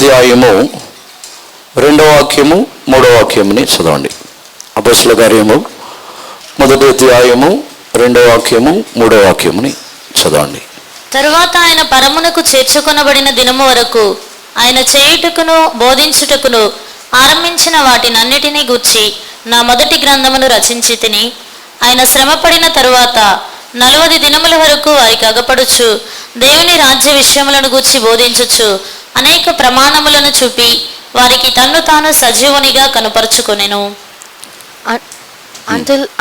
అధ్యాయము 2వ వాక్యము 3వ వాక్యముని చదవండి. అపొస్తలుల కార్యము 1వ అధ్యాయము 2వ వాక్యము 3వ వాక్యముని చదవండి. తరువాత ఆయన పరమునకు చేర్చుకొనబడిన దినము వరకు ఆయన చేయుటకును బోధించుటకును ఆరంభించిన వాటినన్నిటినీ గూర్చి నా మొదటి గ్రంథమును రచించి తిని, ఆయన శ్రమపడిన తరువాత 40 దినముల వరకు వారికి అగపడుచు దేవుని రాజ్య విషయములను గూర్చి బోధించుచు అనేక ప్రమాణములను చూపి వారికి తన్ను తాను సజీవునిగా కనపరుచుకొనెను.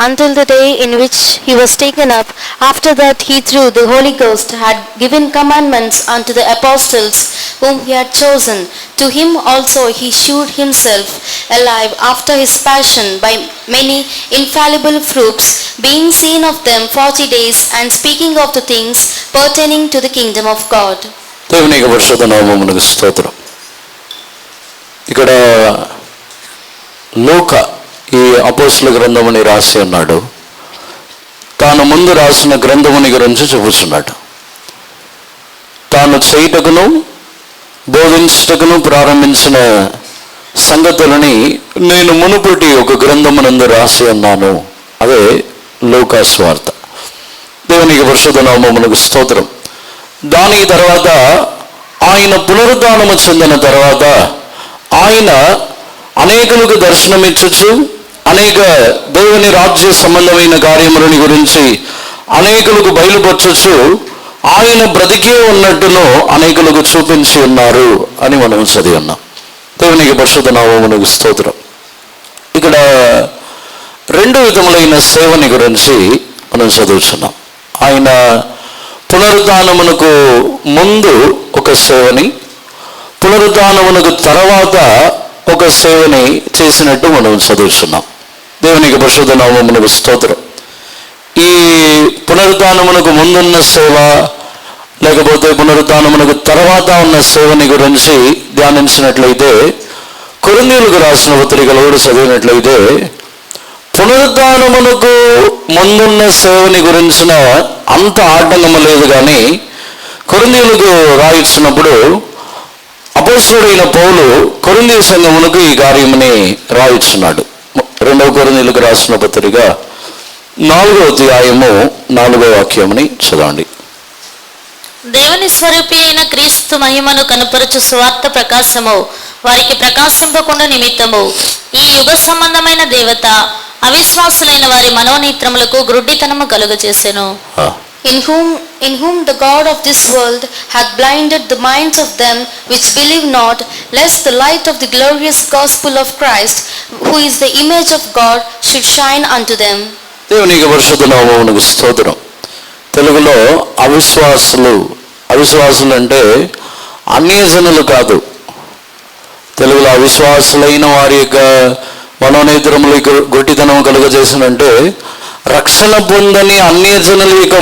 Until the day in which he was taken up. After that he through the Holy Ghost had given commandments unto the apostles whom he had chosen. To him also he shewed himself alive after his passion by many infallible proofs, being seen of them 40 days, and speaking of the things pertaining to the kingdom of God. దేవుని పరిశుద్ధ నామమునకు స్తోత్రం. ఇక్కడ లూకా ఈ అపోస్తల గ్రంథముని రాసి ఉన్నాడు. తాను ముందు రాసిన గ్రంథముని గురించి చెబుతున్నాడు. తాను చేయుటకును బోధించుటకును ప్రారంభించిన సంగతులని నేను మునుపటి ఒక గ్రంథమునందు రాసి ఉన్నాను. అదే లూకా సువార్త. దేవునికి పరిశుద్ధ నామమునకు స్తోత్రం. దాని తర్వాత ఆయన పునరుద్ధానము చెందిన తర్వాత ఆయన అనేకులకు దర్శనమిచ్చుచు అనేక దేవుని రాజ్య సంబంధమైన కార్యములని గురించి అనేకులకు బయలుపరచుచు ఆయన బ్రతికే ఉన్నట్టును అనేకులకు చూపించి ఉన్నారు అని మనం చదివి ఉన్నాం. దేవునికి పరిశుద్ధ నామమునకు స్తోత్రం. ఇక్కడ 2 విధములైన సేవని గురించి మనం చదువుతున్నాం. ఆయన పునరుద్ధానమునకు ముందు ఒక సేవని, పునరుద్ధానమునకు తర్వాత ఒక సేవని చేసినట్టు మనం చదువుతున్నాం. దేవునికి పరిశుద్ధ నామమునకు స్తోత్రం. ఈ పునరుద్ధానమునకు ముందున్న సేవ లేకపోతే పునరుద్ధానమునకు తర్వాత ఉన్న సేవని గురించి ధ్యానించినట్లయితే, కొరింథీయులకు రాసిన పత్రికలో కూడా చదివినట్లయితే పునరుద్ధానమునకు ముందున్న సేవని గురించిన అంత ఆటంకము లేదు. కానీ కొరింథీయులకు రాయించినప్పుడు అపోస్తలుడైన పౌలు కొరింథీ సంఘమునకు ఈ కార్యముని రాయించున్నాడు. 2వ కొరింథీయులకు రాసిన పత్రిక 4వ అధ్యాయము 4వ వాక్యముని చదవండి. దేవుని స్వరూపి అయిన క్రీస్తు మహిమను కనపరచు సువార్త ప్రకాశము వారికి ప్రకాశింపకుండా నిమిత్తము ఈ యుగ సంబంధమైన దేవత అవిశ్వాసులైన వారి మనోనేత్రములకు గ్రుడ్డితనము కలుగజేసెను. In whom the God of this world hath blinded the minds of them which believe not, lest the light of the glorious gospel of Christ, who is the image of God, should shine unto them. దేవునికి పరిశుద్ధ నామమునకు స్తోత్రం. తెలుగులో అవిశ్వాసులు అంటే అన్యజనులు కాదు. తెలుగులో అవిశ్వాసులైన వారి యొక్క మనోనేత్రములకు గొట్టితనం కలుగజేసినంటే రక్షణ పొందని అన్యజనుల యొక్క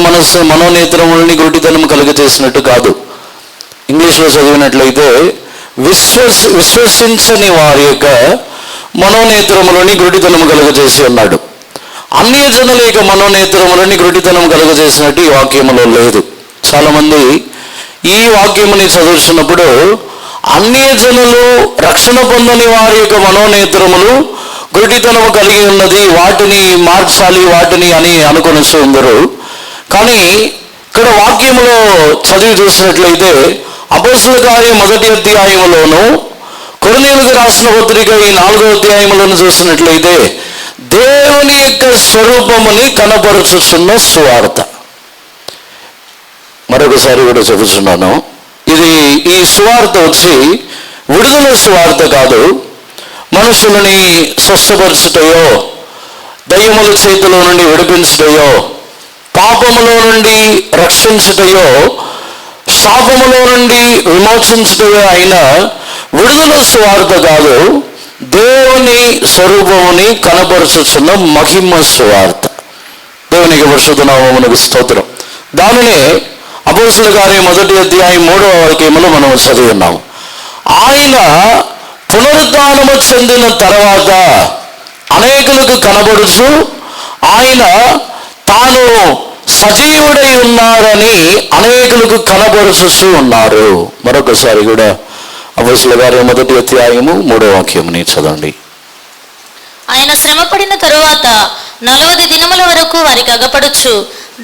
మనోనేత్రములని గుడ్డితనం కలుగజేసినట్టు కాదు. ఇంగ్లీష్లో చదివినట్లయితే విశ్వసించని వారి యొక్క మనోనేత్రములని గుడ్డితనం కలుగజేసి ఉన్నాడు. అన్యజనుల యొక్క మనోనేత్రములని గుడ్డితనం కలుగజేసినట్టు ఈ వాక్యములో లేదు. చాలామంది ఈ వాక్యముని చదువుతున్నప్పుడు అన్యజనులు రక్షణ పొందని వారి యొక్క మనోనేత్రములు గుడ్డితనము కలిగి ఉన్నది, వాటిని మార్చాలి వాటిని అని అనుకుని ఉందరు. కానీ ఇక్కడ వాక్యములో చదివి చూసినట్లయితే అపోస్తలుల కార్యం 1వ అధ్యాయములోను కొరింథీయులకు రాసిన పత్రిక ఈ 4వ అధ్యాయములను చూసినట్లయితే దేవుని యొక్క స్వరూపముని కనపరుచుచున్న సువార్త. మరొకసారి కూడా చెబుతున్నాను, ఈ సువార్త వచ్చి విడుదల సువార్త కాదు. మనుషులని స్వస్థపరచుటయో, దయ్యముల చేతిలో నుండి విడిపించుటయో, పాపములో నుండి రక్షించుటయో, శాపములో నుండి విమోచించుటయో అయిన విడుదల సువార్త కాదు. దేవుని స్వరూపముని కనపరుచుచున్న మహిమ సువార్త. దేవునికి పరిశుద్ధ నామమునకు స్తోత్రం. దానినే అపోస్తలుల కార్యం 1వ అధ్యాయం 3వ వాక్యములో మనం చదివి ఉన్నాం. ఆయన పునరుద్ధానము చెందిన తర్వాత అనేకులకు కనబడుచు ఆయన తాను సజీవుడై ఉన్నారని అనేకులకు కనబరుచు ఉన్నారు. మరొకసారి కూడా అపోస్తలుల కార్యం 1వ అధ్యాయము 3వ వాక్యముని చదవండి. ఆయన శ్రమపడిన తరువాత 40 దినముల వరకు వారికి అగపడుచు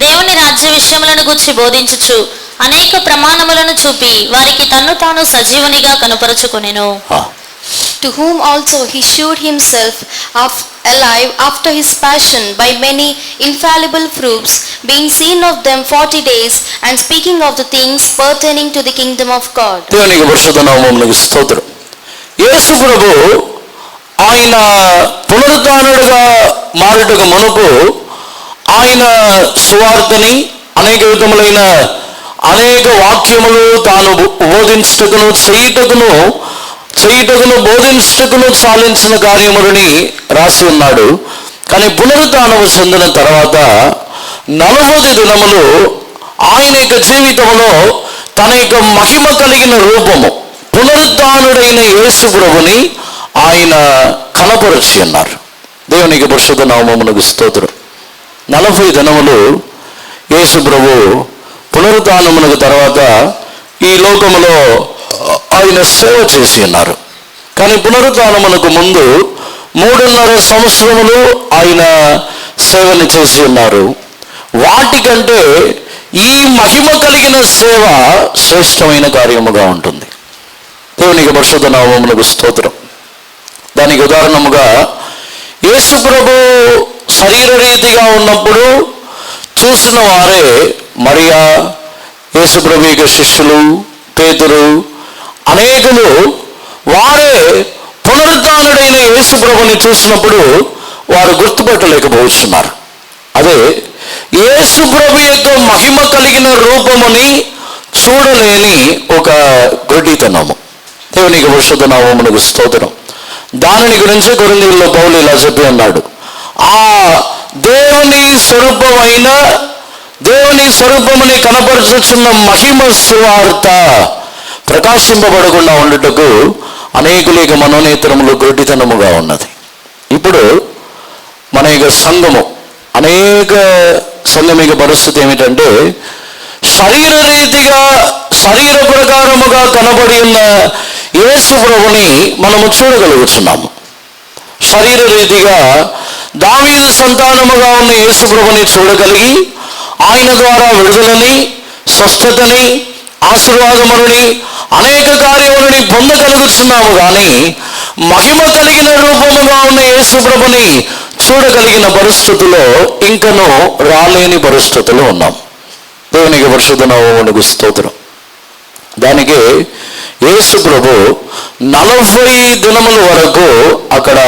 దేవుని రాజ్య విషయములను గురించి బోధించుచు అనేక ప్రమాణములను చూపి వారికి తన్ను తాను సజీవునిగా కనపరచుకొనెను. To whom also he shewed himself alive after his passion by many infallible proofs, being seen of them 40 days, and speaking of the things pertaining to the kingdom of God. దేవునికి పరిశుద్ధ నామమునకు స్తోత్రం. యేసు ప్రభు ఆయన పునరుద్ధానుడిగా మారుటకు మునుపు ఆయన సువార్తని అనేక విధములైన అనేక వాక్యములు తాను బోధించుటకును చేయుటకును బోధించుటకును చాలించిన కార్యములని రాసి ఉన్నాడు. కానీ పునరుద్ధానము చెందిన తర్వాత 40 దినములు ఆయన యొక్క జీవితంలో తన యొక్క మహిమ కలిగిన రూపము పునరుద్ధానుడైన యేసు ప్రభుని ఆయన కనపరచి ఉన్నారు. దేవునికి పరిశుద్ధ నామమునకు స్తోత్రం. 40 దినములు యేసు ప్రభు పునరుద్ధానమునకు తర్వాత ఈ లోకములో ఆయన సేవ చేసి ఉన్నారు. కానీ పునరుద్ధానమునకు ముందు 3.5 సంవత్సరములు ఆయన సేవని చేసి ఉన్నారు. వాటికంటే ఈ మహిమ కలిగిన సేవ శ్రేష్టమైన కార్యముగా ఉంటుంది. దేవునికి పరిశుద్ధ నామమునకు స్తోత్రం. దానికి ఉదాహరణముగా యేసు ప్రభు శరీర రీతిగా ఉన్నప్పుడు చూసిన వారే మరియా, యేసు ప్రభు యొక్క శిష్యులు, పేతురు, అనేకులు వారే పునరుద్ధానుడైన యేసు ప్రభుని చూసినప్పుడు వారు గుర్తుపట్టలేకపోతున్నారు. అదే యేసు ప్రభు యొక్క మహిమ కలిగిన రూపముని చూడలేని ఒక గుడ్డితనము. దేవునికి పరిశుద్ధ నామమునకు స్తోత్రం. దానిని గురించి కొరింథీయుల్లో పౌలు ఇలా చెప్పి ఉన్నాడు, ఆ దేవుని స్వరూపముని కనపరచుచున్న మహిమ సువార్త ప్రకాశింపబడకుండా ఉండుటకు అనేకులేక మనోనేత్రములు గుడ్డితనముగా ఉన్నది. ఇప్పుడు మన యొక్క సంఘము అనేక సంఘమిక పరిస్థితి ఏమిటంటే శరీర ప్రకారముగా కనబడి ఉన్న యేసు ప్రభుని మనము చూడగలుగుతున్నాము. శరీర రీతిగా దావీదు సంతానముగా ఉన్న యేసు ప్రభుని చూడగలిగి ఆయన ద్వారా విడుదలని, స్వస్థతని, ఆశీర్వాదములని, అనేక కార్యములని పొందగలుగుతున్నాము. కానీ మహిమ కలిగిన రూపముగా ఉన్న యేసు ప్రభుని చూడగలిగిన పరిస్థితుల్లో ఇంకనూ రాలేని పరిస్థితులు ఉన్నాం. దేవునికి పరిశుద్ధ నామమునకు స్తోత్రం. దానికి యేసు ప్రభు 40 దినముల వరకు అక్కడ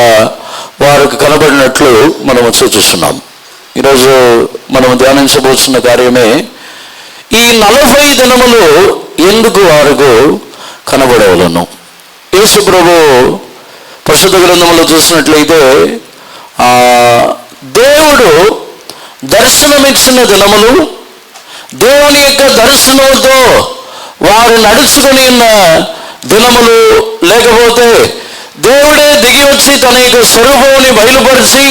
వారికి కనబడినట్లు మనము చూస్తున్నాం. ఈరోజు మనము ధ్యానించబోతున్న కార్యమే ఈ 40 దినములు ఎందుకు వారికి కనబడవలను. యేసు ప్రభు పరిశుద్ధ గ్రంథంలో చూసినట్లయితే దేవుడు దర్శనమిచ్చిన దినములు, దేవుని యొక్క దర్శనంతో వారు నడుచుకుని ఉన్న దినములు, లేకపోతే దేవుడే దిగి వచ్చి తన యొక్క స్వరూపాన్ని బయలుపరిచి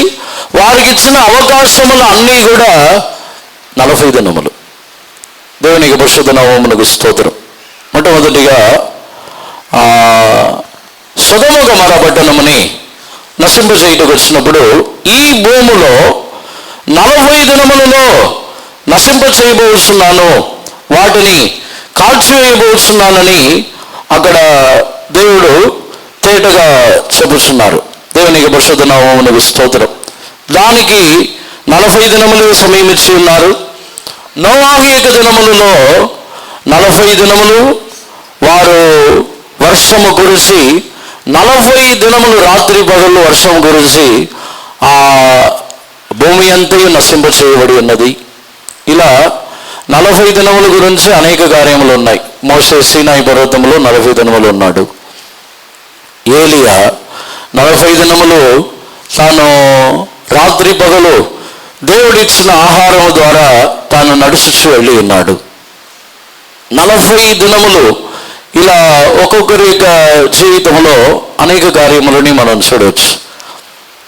వారికి ఇచ్చిన అవకాశములు అన్నీ కూడా 40 దినములు. దేవునికి పరిశుద్ధ నామమునకు స్తోత్రం. మొట్టమొదటిగా సొదొమ గొమొర్రా పట్టణముని నశింపచేయుటకు వచ్చినప్పుడు ఈ భూమిలో 40 దినములలో నశింపచేయబోతున్నాను, వాటిని కాల్చివేయబోతున్నానని అక్కడ దేవుడు తేటగా చెబుతున్నారు. దేవునికి పరిశుద్ధ నామమునకు స్తోత్రం. దానికి 40 దినములు సమయమిచ్చి ఉన్నారు. నోవాహు యొక్క దినములలో 40 దినములు వారు వర్షము కురిసి 40 దినములు రాత్రి పగళ్ళు వర్షం కురిసి ఆ భూమి అంతయు నశింప చేయబడి ఉన్నది. ఇలా 40 దినముల గురించి అనేక కార్యములు ఉన్నాయి. మోషే సీనాయి పర్వతంలో 40 దినములు ఉన్నాడు. ఏలియా 40 దినములు తాను రాత్రి పగలు దేవుడిచ్చిన ఆహారము ద్వారా తాను నడుచుచు వెళ్ళి ఉన్నాడు. 40 దినములు ఇలా ఒక్కొక్కరి యొక్క జీవితంలో అనేక కార్యములని మనం చూడవచ్చు.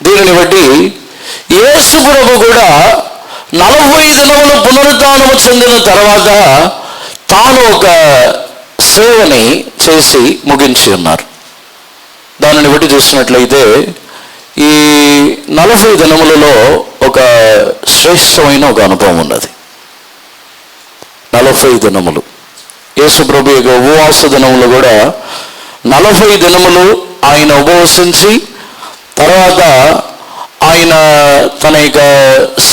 దీనిని బట్టి యేసు ప్రభు కూడా 40 దినములు పునరుద్ధానము చెందిన తర్వాత తాను ఒక సేవని చేసి ముగించి ఉన్నారు. దానిని బట్టి చూసినట్లయితే ఈ 40 దినములలో ఒక శ్రేష్టమైన ఒక అనుభవం ఉన్నది. 40 దినములు యేసు ప్రభు యొక్క ఉపవాస దినములు కూడా 40 దినములు ఆయన ఉపవసించి తర్వాత ఆయన తన యొక్క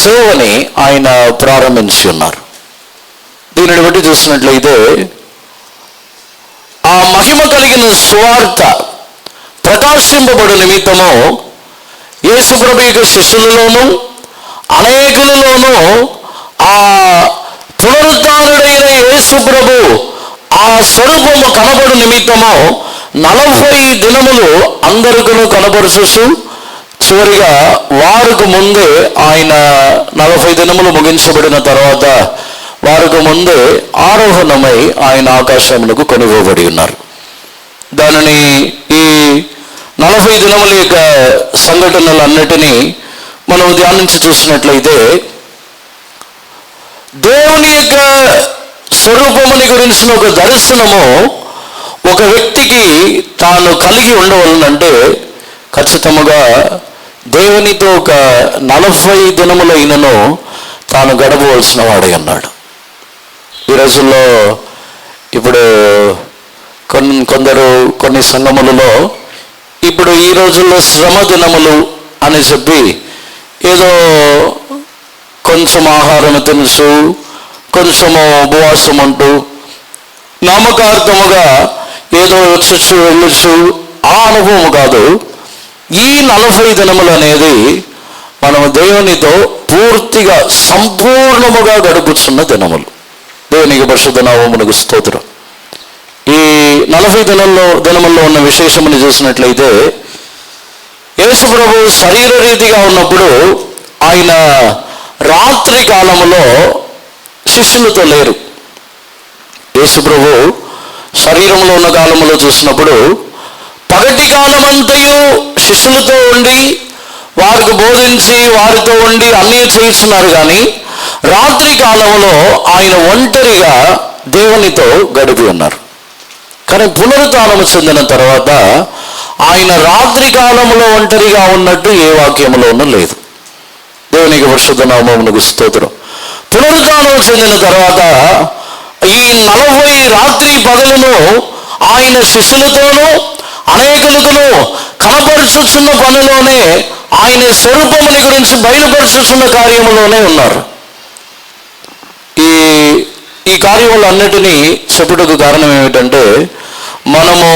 సేవని ఆయన ప్రారంభించి ఉన్నారు. దీనిని బట్టి చూసినట్లయితే ఆ మహిమ కలిగిన సువార్త ప్రకాశింపబడు నిమిత్తము యేసు ప్రభు యొక్క శిష్యులలోనూ అనేకులలోనూ ఆ పునరుద్ధానుడైన యేసు ప్రభు ఆ స్వరూపము కనబడు నిమిత్తము 40 దినములు అందరికీ కనపరుచు చివరిగా వారికి ముందే ఆయన 40 దినములు ముగించబడిన తర్వాత వారికి ముందే ఆరోహణమై ఆయన ఆకాశమునకు కొనిపోబడి ఉన్నారు. దానిని ఈ 40 దినముల యొక్క సంఘటనలన్నిటినీ మనం ధ్యానించి చూసినట్లయితే దేవుని యొక్క స్వరూపముని గురించిన ఒక దర్శనము ఒక వ్యక్తికి తాను కలిగి ఉండవలనంటే ఖచ్చితంగా దేవునితో ఒక 40 దినములైనను తాను గడపవలసిన వాడే అన్నాడు. ఈ రోజుల్లో ఇప్పుడు కొన్ని సంఘములలో ఇప్పుడు ఈ రోజుల్లో శ్రమ దినములు అని చెప్పి ఏదో కొంచెం ఆహారం తినుసు కొంచెము ఉపవాసం అంటూ నామకార్థముగా ఏదో వచ్చచ్చు వెళ్ళొచ్చు ఆ అనుభవం కాదు. ఈ 40 దినములు అనేది మనము దేవునితో పూర్తిగా సంపూర్ణముగా గడుపుచున్న దినములు. దేవునికి పరిశుద్ధ నామమునకు స్తోత్రం. ఈ 40 దినముల్లో ఉన్న విశేషముని చూసినట్లయితే యేసు ప్రభు శరీర రీతిగా ఉన్నప్పుడు ఆయన రాత్రి కాలములో శిష్యులతో లేరు. యేసు ప్రభు శరీరంలో ఉన్న కాలంలో చూసినప్పుడు పగటి కాలమంతయు శిష్యులతో ఉండి వారికి బోధించి వారితో ఉండి అన్నీ చేస్తున్నారు. కానీ రాత్రి కాలంలో ఆయన ఒంటరిగా దేవునితో గడిపి ఉన్నారు. కానీ పునరుత్థానము చెందిన తర్వాత ఆయన రాత్రి కాలంలో ఒంటరిగా ఉన్నట్టు ఏ వాక్యములోనూ లేదు. దేవునికి పరిశుద్ధ నామమునకు స్తోత్రం. పునరుత్థానం చెందిన తర్వాత ఈ 40 రాత్రి పగలను ఆయన శిష్యులతోనూ అనేకులకును కనపరుచుచున్న పనిలోనే ఆయన స్వరూపముని గురించి బయలుపరుచుచున్న కార్యములోనే ఉన్నారు. ఈ కార్యములన్నిటినీ చెప్పుటకు కారణం ఏమిటంటే మనము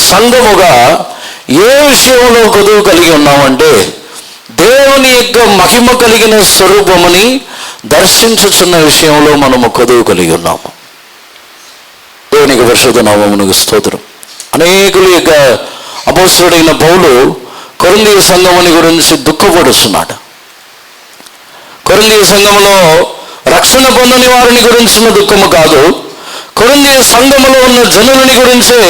సంఘముగా ఏ విషయంలో కొదువు కలిగి ఉన్నామంటే దేవుని యొక్క మహిమ కలిగిన స్వరూపముని దర్శించుచున్న విషయంలో మనము కొదువు కలిగి ఉన్నాము. దేవునికి పరిశుద్ధ నామమునకు స్తోత్రం. అనేకుల యొక్క అపోస్తలుడైన పౌలు కొరింథీ సంఘముని గురించి దుఃఖపడుతున్నాడు. కొరింథీ సంఘములో రక్షణ పొందని వారిని గురించిన దుఃఖము కాదు, కొరింథీ సంఘములో ఉన్న జనులని గురించే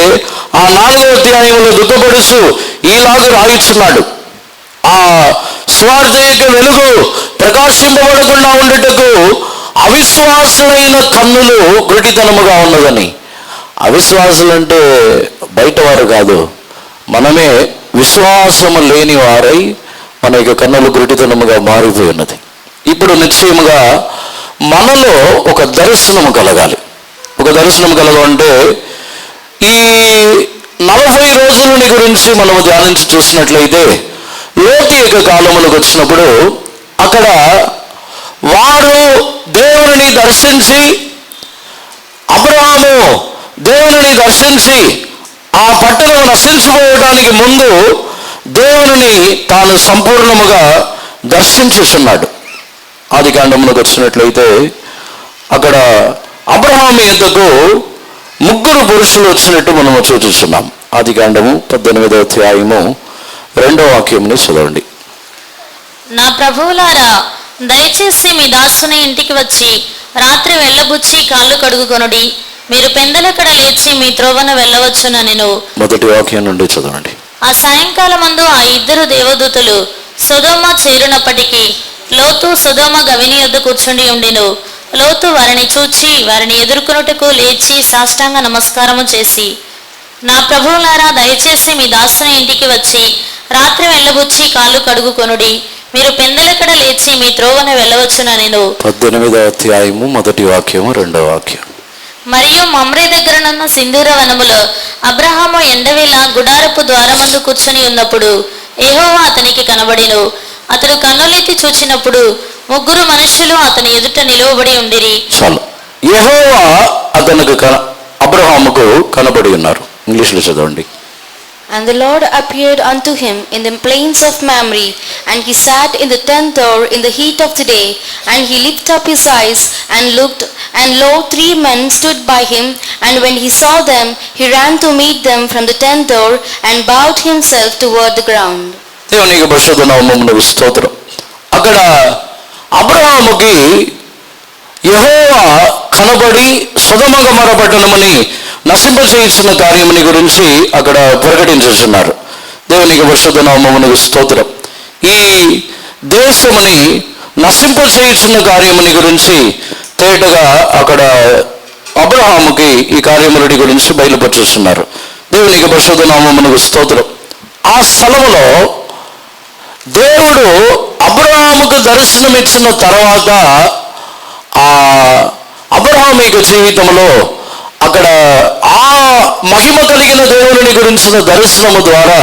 ఆ 4వ అధ్యాయంలో దుఃఖపడుచు ఈలాగా రాయిచున్నాడు. ఆ స్వార్థ యొక్క వెలుగు ప్రకాశింపబడకుండా ఉండుటకు అవిశ్వాసులైన కన్నులు గురిటితనముగా ఉన్నదని. అవిశ్వాసులంటే బయట వారు కాదు, మనమే విశ్వాసము లేని వారై మన యొక్క కన్నులు గురిటితనముగా మారిపోయి ఉన్నది. ఇప్పుడు నిశ్చయముగా మనలో ఒక దర్శనము కలగాలి. ఒక దర్శనం కలగాలంటే ఈ 40 రోజులని గురించి మనము ధ్యానించి చూసినట్లయితే లోతు యొక్క కాలములకు వచ్చినప్పుడు అక్కడ వారు దేవుని దర్శించి, అబ్రహాము దేవుని దర్శించి ఆ పట్టణం నశించిపోవడానికి ముందు దేవుని తాను సంపూర్ణముగా దర్శించుచున్నాడు. ఆది కాండములకు వచ్చినట్లయితే అక్కడ అబ్రహాము యొద్దకు 3 పురుషులు వచ్చినట్టు మనము చూస్తున్నాం. ఆది కాండము 18వ అధ్యాయము 2వ వాక్యముని చదవండి. నా ప్రభువులారా, దయచేసి మీ దాసుని ఇంటికి వచ్చి రాత్రి వెళ్ళబుచ్చి కాళ్ళు కడుగుకొనుడి. మీరు పెందలక్కడ లేచి మీ త్రోవన వెళ్ళవచ్చునెను. మొదటి వాక్యం నుండి చదవండి. ఆ సాయంకాలమందు ఆ 2 దేవదూతలు సొదొమ చేరునప్పటికీ లోతు సొదొమ గవిని యొద్ద కూర్చుండి ఉండెను. లోతు వారిని చూచి వారిని ఎదుర్కొనుటకు లేచి సాష్టాంగ నమస్కారము చేసి, నా ప్రభువులారా, దయచేసి మీ దాసుని ఇంటికి వచ్చి రాత్రి వెళ్ళబుచ్చి కాళ్ళు కడుగుకొనుడి. మీరు పెందలెక్కడ లేచి మీ త్రోవన వెళ్ళవచ్చునెను. 18వ అధ్యాయము 1వ వాక్యము 2వ వాక్యం. మరియు మమ్రే దగ్గరనున్న సింధూర వనములో అబ్రహాము ఎండవేళ గుడారపు ద్వారమందు కూర్చుని ఉన్నప్పుడు యెహోవా అతనికి కనబడెను. అతడు కన్నులెత్తి చూచినప్పుడు 3 మనుష్యులు అతని ఎదుట నిలువబడి ఉండిరి. చాలు. యెహోవా అతనికి అబ్రహాముకు కనబడి ఉన్నారు. ఇంగ్లీష్లో చదవండి. And the Lord appeared unto him in the plains of Mamre, and he sat in the tent door in the heat of the day, and he lifted up his eyes and looked, and lo, 3 men stood by him, and when he saw them, he ran to meet them from the tent door, and bowed himself toward the ground. దేవునికి పరిశుద్ధ నామమునకు స్తోత్రం. అక్కడ అబ్రహాముకి యెహోవా కనబడి సొదొమ గొమొర్రా పట్టణముని నశింపచేయుచున్న కార్యముని గురించి అక్కడ ప్రకటించుచున్నారు. దేవునికి పరిశుద్ధ నామమునకు స్తోత్రం. ఈ దేశముని నశింపచేయుచున్న కార్యముని గురించి తేటగా అక్కడ అబ్రహాముకి ఈ కార్యముని గురించి బయలుపరుచుతున్నారు. దేవునికి పరిశుద్ధ నామమునకు స్తోత్రం. ఆ స్థలములో దేవుడు అబ్రహాముకు దర్శనం ఇచ్చిన తర్వాత ఆ అబ్రహాము యొక్క జీవితంలో అక్కడ ఆ మహిమ కలిగిన దేవుని గురించిన దర్శనము ద్వారా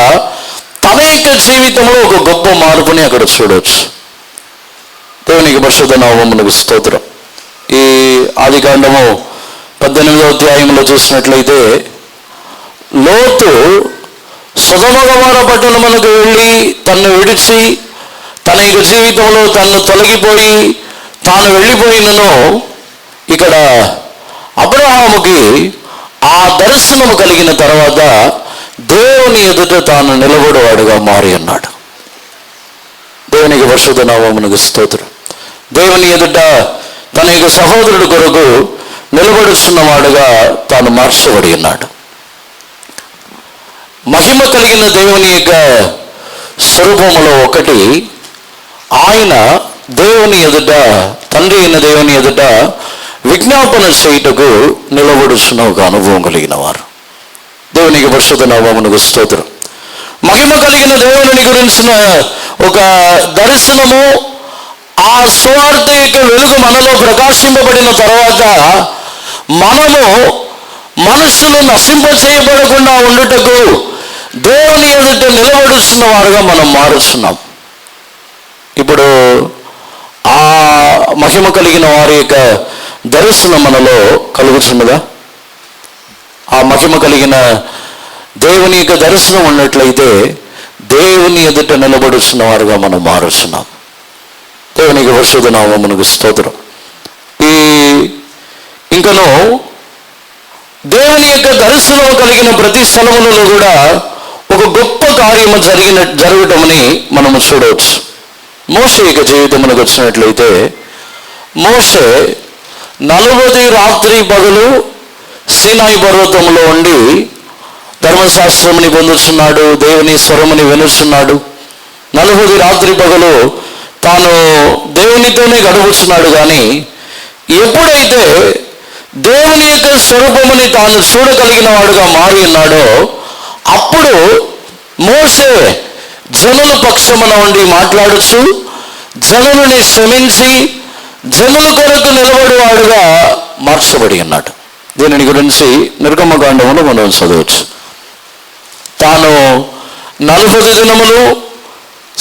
తన యొక్క జీవితంలో ఒక గొప్ప మార్పుని అక్కడ చూడవచ్చు. దేవునికి పరిశుద్ధ నామమునకు స్తోత్రం. ఈ ఆదికాండము 18వ అధ్యాయంలో చూసినట్లయితే లోతు సొదొమ గొమొర్రా పట్టణమునకు వెళ్ళి తన్ను విడిచి తన యొక్క జీవితంలో తను తొలగిపోయి తాను వెళ్ళిపోయినను ఇక్కడ అబ్రహాముకి ఆ దర్శనము కలిగిన తర్వాత దేవుని ఎదుట తాను నిలబడేవాడుగా మారి ఉన్నాడు. దేవునికి పరిశుద్ధ నామమునకు స్తోత్రం. దేవుని ఎదుట తన యొక్క సహోదరుడి కొరకు నిలబడుచున్నవాడుగా తాను మార్చబడి ఉన్నాడు. మహిమ కలిగిన దేవుని యొక్క స్వరూపములో ఒకటి, ఆయన దేవుని ఎదుట, తండ్రి అయిన దేవుని ఎదుట విజ్ఞాపన చేయుటకు నిలబడుచున్న ఒక అనుభవం కలిగిన వారు. దేవునికి పరిశుద్ధ నామమునకు స్తోత్రం. మహిమ కలిగిన దేవుని గురించిన ఒక దర్శనము, ఆ సువార్త యొక్క వెలుగు మనలో ప్రకాశింపబడిన తర్వాత మనము మనుషులు నశింపచేయబడకుండా ఉండుటకు దేవుని ఎదుట నిలబడుచున్న వారుగా మనం మారుస్తున్నాం. ఇప్పుడు ఆ మహిమ కలిగిన వారి యొక్క దర్శనం మనలో కలుగుతున్నదా? ఆ మహిమ కలిగిన దేవుని యొక్క దర్శనం ఉన్నట్లయితే దేవుని ఎదుట నిలబడుచున్న వారుగా మనం మారుస్తున్నాం. దేవునికి పరిశుద్ధ నామమునకు స్తోత్రం. ఇంకను దేవుని యొక్క దర్శనం కలిగిన ప్రతి స్థలములలో కూడా ఒక గొప్ప కార్యము జరగటమని మనము చూడవచ్చు. మోషే యొక్క జీవితమునకు వచ్చినట్లయితే మోషే 40 రాత్రి పగలు సీనాయి పర్వతంలో ఉండి ధర్మశాస్త్రముని పొందుతున్నాడు, దేవుని స్వరముని వినుచున్నాడు. 40 రాత్రి పగలు తాను దేవునితోనే గడుపుతున్నాడు. కానీ ఎప్పుడైతే దేవుని యొక్క స్వరూపముని తాను చూడగలిగిన వాడుగా మారి ఉన్నాడో అప్పుడు మోషే జనుల పక్షమున ఉండి మాట్లాడుచు జనులని క్షమించి జనుల కొరకు నిలబడేవాడుగా మార్చబడి ఉన్నాడు. దీనిని గురించి నిర్గమకాండములో మనం చదవచ్చు. తాను 40 దినములు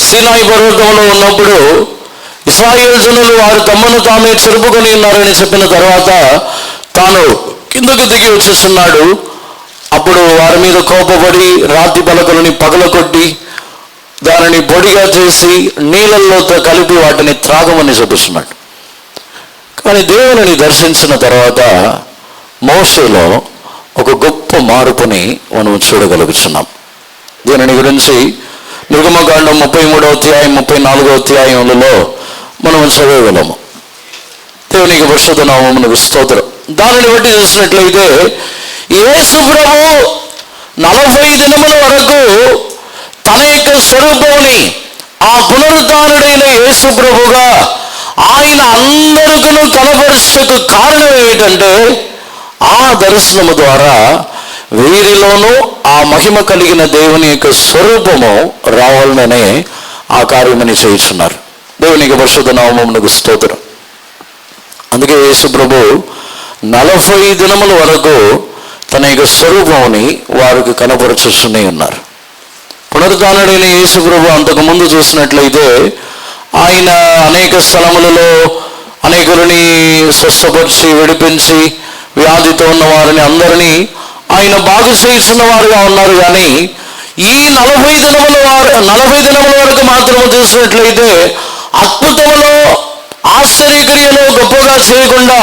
సీనాయి పర్వతంలో ఉన్నప్పుడు ఇశ్రాయేలు జనులు వారు తమను తామే చెరుపుకొని ఉన్నారని చెప్పిన తర్వాత తాను కిందకు దిగి వచ్చేస్తున్నాడు. అప్పుడు వారి మీద కోపపడి రాతి పలకలని పగలకొట్టి దానిని పొడిగా చేసి నీళ్ళల్లో కలిపి వాటిని త్రాగమని చూపిస్తున్నాడు. కానీ దేవుని దర్శించిన తర్వాత మోషేలో ఒక గొప్ప మార్పుని మనం చూడగలుగుతున్నాం. దీనిని గురించి నిర్గమకాండం 33వ అధ్యాయం 34వ అధ్యాయములలో మనం చదవగలము. దేవునికి పరిశుద్ధ నామమునకు స్తోత్రం. దానిని బట్టి చూసినట్లయితే యేసు ప్రభు 40 దినముల వరకు తన యొక్క స్వరూపముని ఆ పునరుద్ధానుడైన యేసు ప్రభుగా ఆయన అందరికీ కనపరచుటకు కారణం ఏమిటంటే ఆ దర్శనము ద్వారా వీరిలోనూ ఆ మహిమ కలిగిన దేవుని యొక్క స్వరూపము రావాలనే ఆ కార్యమని చేయుచున్నారు. దేవునికి పరిశుద్ధ నామమునకు స్తోత్రం. అందుకే యేసు ప్రభు 40 దినముల వరకు తన యొక్క స్వరూపముని వారికి కనపరచుతూనే ఉన్నారు. పునరుద్ధానుడైన యేసు ప్రభు అంతకుముందు చూసినట్లయితే ఆయన అనేక స్థలములలో అనేకులని స్వస్థపరిచి విడిపించి వ్యాధితో ఉన్న వారిని అందరినీ ఆయన బాగు చేస్తున్న వారుగా ఉన్నారు. కానీ ఈ 40 దినముల వరకు మాత్రము చూసినట్లయితే అద్భుతములో ఆశ్చర్యక్రియలు గొప్పగా చేయకుండా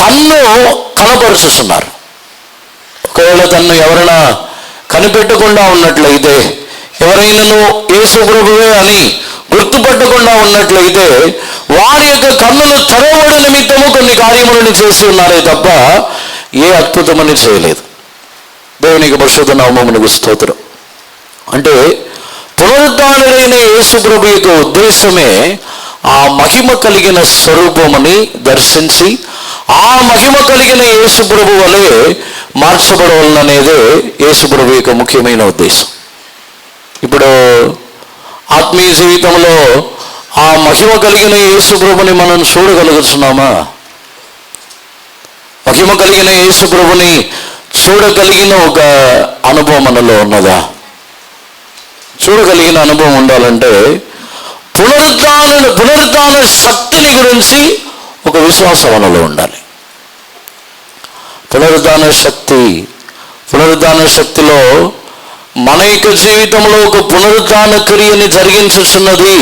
తన్ను కనపరుచుతున్నారు. ఒకవేళ తన్ను ఎవరైనా కనిపెట్టకుండా ఉన్నట్లయితే, ఎవరైనాను యేసు ప్రభువే అని గుర్తుపట్టకుండా ఉన్నట్లయితే వారి యొక్క కన్నులు తెరవబడి నిమిత్తము కొన్ని కార్యములను చేసి ఉన్నారే తప్ప ఏ అద్భుతమని చేయలేదు. దేవునికి పరిశుద్ధ నామమునకు స్తోత్రం. అంటే పునరుద్ధానుడైన యేసు ప్రభు యొక్క ఉద్దేశమే ఆ మహిమ కలిగిన స్వరూపముని దర్శించి ఆ మహిమ కలిగిన యేసు ప్రభు వలె మార్చబడవలననేదే యేసు ప్రభు యొక్క ముఖ్యమైన ఉద్దేశం. ఇప్పుడు ఆత్మీయ జీవితంలో ఆ మహిమ కలిగిన యేసు ప్రభుని మనం చూడగలుగుతున్నామా? మహిమ కలిగిన యేసు ప్రభుని చూడగలిగిన ఒక అనుభవం మనలో ఉన్నదా? చూడగలిగిన అనుభవం ఉండాలంటే పునరుద్ధాన శక్తిని గురించి ఒక విశ్వాసం మనలో ఉండాలి. పునరుద్ధాన శక్తిలో మన యొక్క జీవితంలో ఒక పునరుద్ధాన క్రియని జరిగించుచున్నది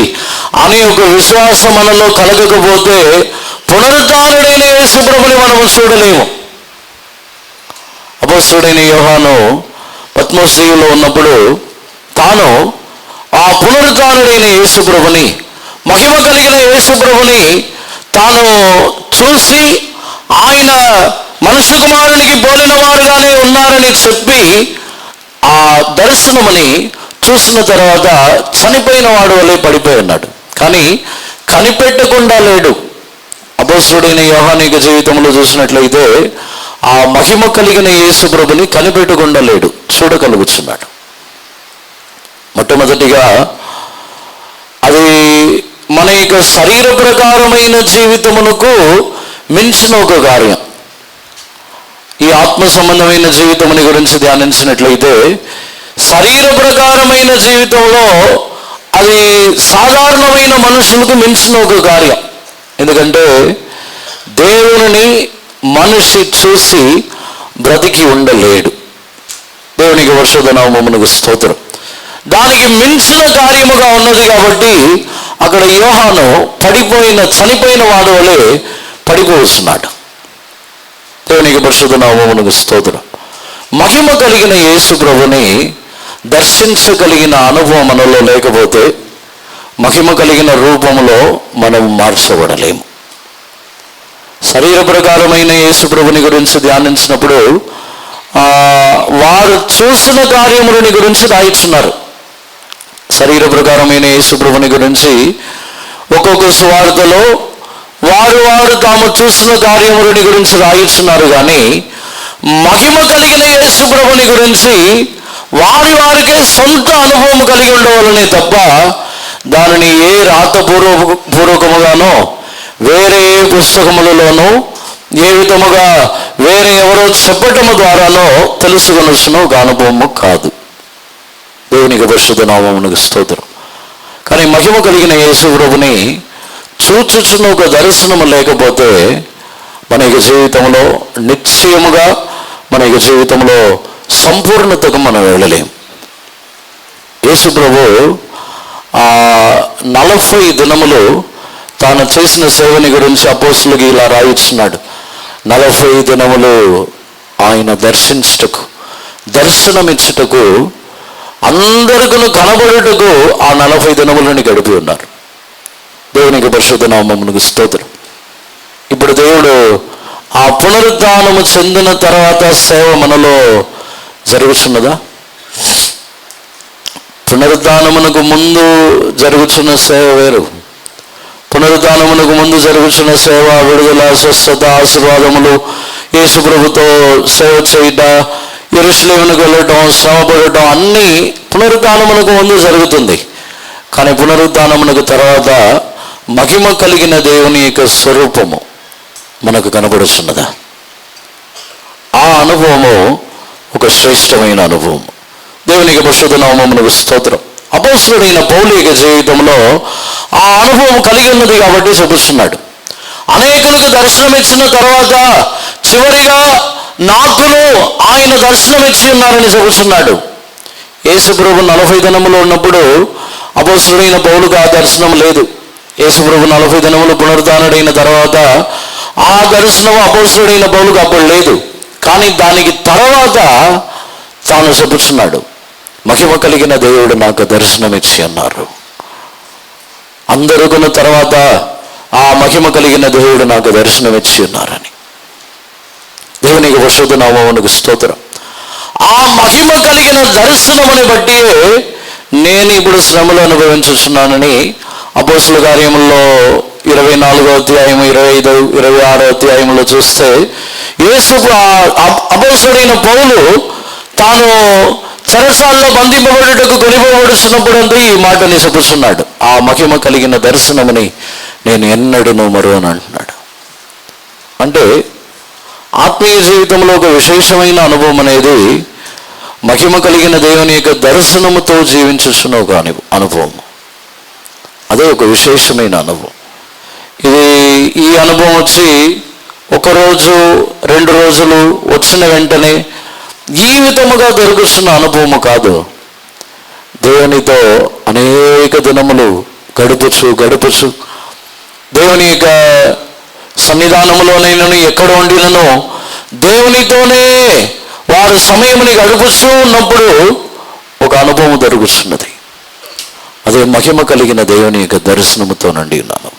అనే ఒక విశ్వాసం మనలో కలగకపోతే పునరుద్ధానుడైన యేసు ప్రభుని మనము చూడలేము. అపొస్తలుడైన యోహాను పత్మోస్ దీవులో ఉన్నప్పుడు తాను ఆ పునరుద్ధానుడైన యేసు ప్రభుని, మహిమ కలిగిన యేసు ప్రభుని తాను చూసి ఆయన మనుష్య కుమారునికి పోలిన వారుగానే ఉన్నారని చెప్పి ఆ దర్శనముని చూసిన తర్వాత చనిపోయిన వాడు వలె పడిపోయి ఉన్నాడు. కానీ కనిపెట్టకుండా లేడు. అపొస్తలుడైన యోహాను యొక్క జీవితంలో చూసినట్లయితే ఆ మహిమ కలిగిన యేసు ప్రభుని కనిపెట్టకుండా లేడు, చూడగలుగుతున్నాడు. మొట్టమొదటిగా అది మన యొక్క శరీర ప్రకారమైన జీవితమునకు మించిన ఒక కార్యం. ఈ ఆత్మ సంబంధమైన జీవితముని గురించి ధ్యానించినట్లయితే శరీర ప్రకారమైన జీవితంలో అది సాధారణమైన మనుషులకు మించిన ఒక కార్యం. ఎందుకంటే దేవుని మనిషి చూసి బ్రతికి ఉండలేడు. దేవునికి పరిశుద్ధ నామమునకు స్తోత్రం. దానికి మించిన కార్యముగా ఉన్నది కాబట్టి అక్కడ యోహాను చనిపోయిన వాడు వలె పడిపోతున్నాడు. దేవునికి పరిశుద్ధ నామమునకు స్తోత్రం. మహిమ కలిగిన యేసు ప్రభుని దర్శించగలిగిన అనుభవం మనలో లేకపోతే మహిమ కలిగిన రూపంలో మనం మార్చబడలేము. శరీర ప్రకారమైన యేసు ప్రభుని గురించి ధ్యానించినప్పుడు వారు చూసిన కార్యములని గురించి రాయిస్తున్నారు. శరీర ప్రకారమైన యేసు ప్రభుని గురించి ఒక్కొక్క సువార్తలో వారు తాము చూసిన కార్యములని గురించి రాయిస్తున్నారు. కానీ మహిమ కలిగిన యేసు ప్రభుని గురించి వారికే సొంత అనుభవం కలిగి ఉండవాలనే తప్ప దానిని ఏ రాతపూర్వకముగానో వేరే ఏ పుస్తకములలోనూ ఏ విధముగా వేరే ఎవరో చెప్పటము ద్వారానో తెలుసుకొనొచ్చిన ఒక అనుభవము కాదు. దేవునికి పరిశుద్ధ నామమునకు స్తోత్రం. కానీ మహిమ కలిగిన యేసు ప్రభుని చూచుచున్న ఒక దర్శనము లేకపోతే మన యొక్క జీవితంలో నిశ్చయముగా మన యొక్క జీవితంలో సంపూర్ణతకు మనం వెళ్ళలేం. యేసు ప్రభు 40 దినములు తాను చేసిన సేవని గురించి అపోస్తలుకి ఇలా రాయిస్తున్నాడు. 40 దినములు ఆయన దర్శనమిచ్చుటకు అందరికీ కనబడుటకు ఆ 40 దినములని గడిపి ఉన్నారు. దేవునికి పరిశుద్ధ నామమునకు స్తోత్రం. ఇప్పుడు దేవుడు ఆ పునరుద్ధానము చెందిన తర్వాత సేవ మనలో జరుగుతున్నదా? పునరుద్ధానమునకు ముందు జరుగుతున్న సేవ వేరు, పునరుద్ధానమునకు ముందు జరుగుతున్న సేవ, విడుదల, స్వస్థత, ఆశీర్వాదములు, యేసు ప్రభుతో సేవ చేయట, యెరూషలేమునకు వెళ్ళటం, శ్రమపడటం అన్నీ పునరుద్ధానమునకు ముందు జరుగుతుంది. కానీ పునరుద్ధానమునకు తర్వాత మహిమ కలిగిన దేవుని యొక్క స్వరూపము మనకు కనబడుచున్నదా? ఆ అనుభవము ఒక శ్రేష్టమైన అనుభవం. దేవునికి పరిశుద్ధ నామమునకు స్తోత్రం. అపోస్తలుడైన పౌలు యొక్క జీవితంలో ఆ అనుభవం కలిగి ఉన్నది కాబట్టి చెబుతున్నాడు. అనేకులకు దర్శనం ఇచ్చిన తర్వాత చివరిగా నాకును ఆయన దర్శనం ఇచ్చి ఉన్నారని చెబుతున్నాడు. యేసు ప్రభు 40 దినములు ఉన్నప్పుడు అపోస్తలుడైన పౌలుకు ఆ దర్శనం లేదు. యేసు ప్రభు 40 దినములు పునరుద్ధానుడైన తర్వాత ఆ దర్శనం అపోస్తలుడైన పౌలుకు అప్పుడు లేదు. కానీ దానికి తర్వాత తాను చెబుతున్నాడు, మహిమ కలిగిన దేవుడు నాకు దర్శనం ఇచ్చి అన్నారు. అందరుకున్న తర్వాత ఆ మహిమ కలిగిన దేవుడు నాకు దర్శనం ఇచ్చి ఉన్నారని. దేవునికి పరిశుద్ధ నామమునకు స్తోత్రం. ఆ మహిమ కలిగిన దర్శనముని బట్టి నేను ఇప్పుడు శ్రమలు అనుభవించుచున్నానని అపోస్తల కార్యముల్లో 24వ అధ్యాయం, 25, 26వ అధ్యాయంలో చూస్తే యేసు అపోస్తలుడైన పౌలు తాను చెరసాల్లో బంధింపబడుటకు కొనిపోబడుచున్నప్పుడు అంతా ఈ మాటని చెప్పుచున్నాడు. ఆ మహిమ కలిగిన దర్శనముని నేను ఎన్నడూనూ మరువను అంటున్నాడు. అంటే ఆత్మీయ జీవితంలో ఒక విశేషమైన అనుభవం అనేది మహిమ కలిగిన దేవుని యొక్క దర్శనముతో జీవించుచున్న ఒక అనుభవం. అదే ఒక విశేషమైన అనుభవం. ఈ అనుభవం వచ్చి 1 రోజు 2 రోజులు వచ్చిన వెంటనే జీవితముగా దొరుకుతున్న అనుభవము కాదు. దేవునితో అనేక దినములు గడుపుచు దేవుని యొక్క సన్నిధానములోనైనను ఎక్కడ ఉండినను దేవునితోనే వారు సమయముని గడుపుచూ ఉన్నప్పుడు ఒక అనుభవం దొరుకుతున్నది. అదే మహిమ కలిగిన దేవుని యొక్క దర్శనముతో నుండి ఉన్నాను.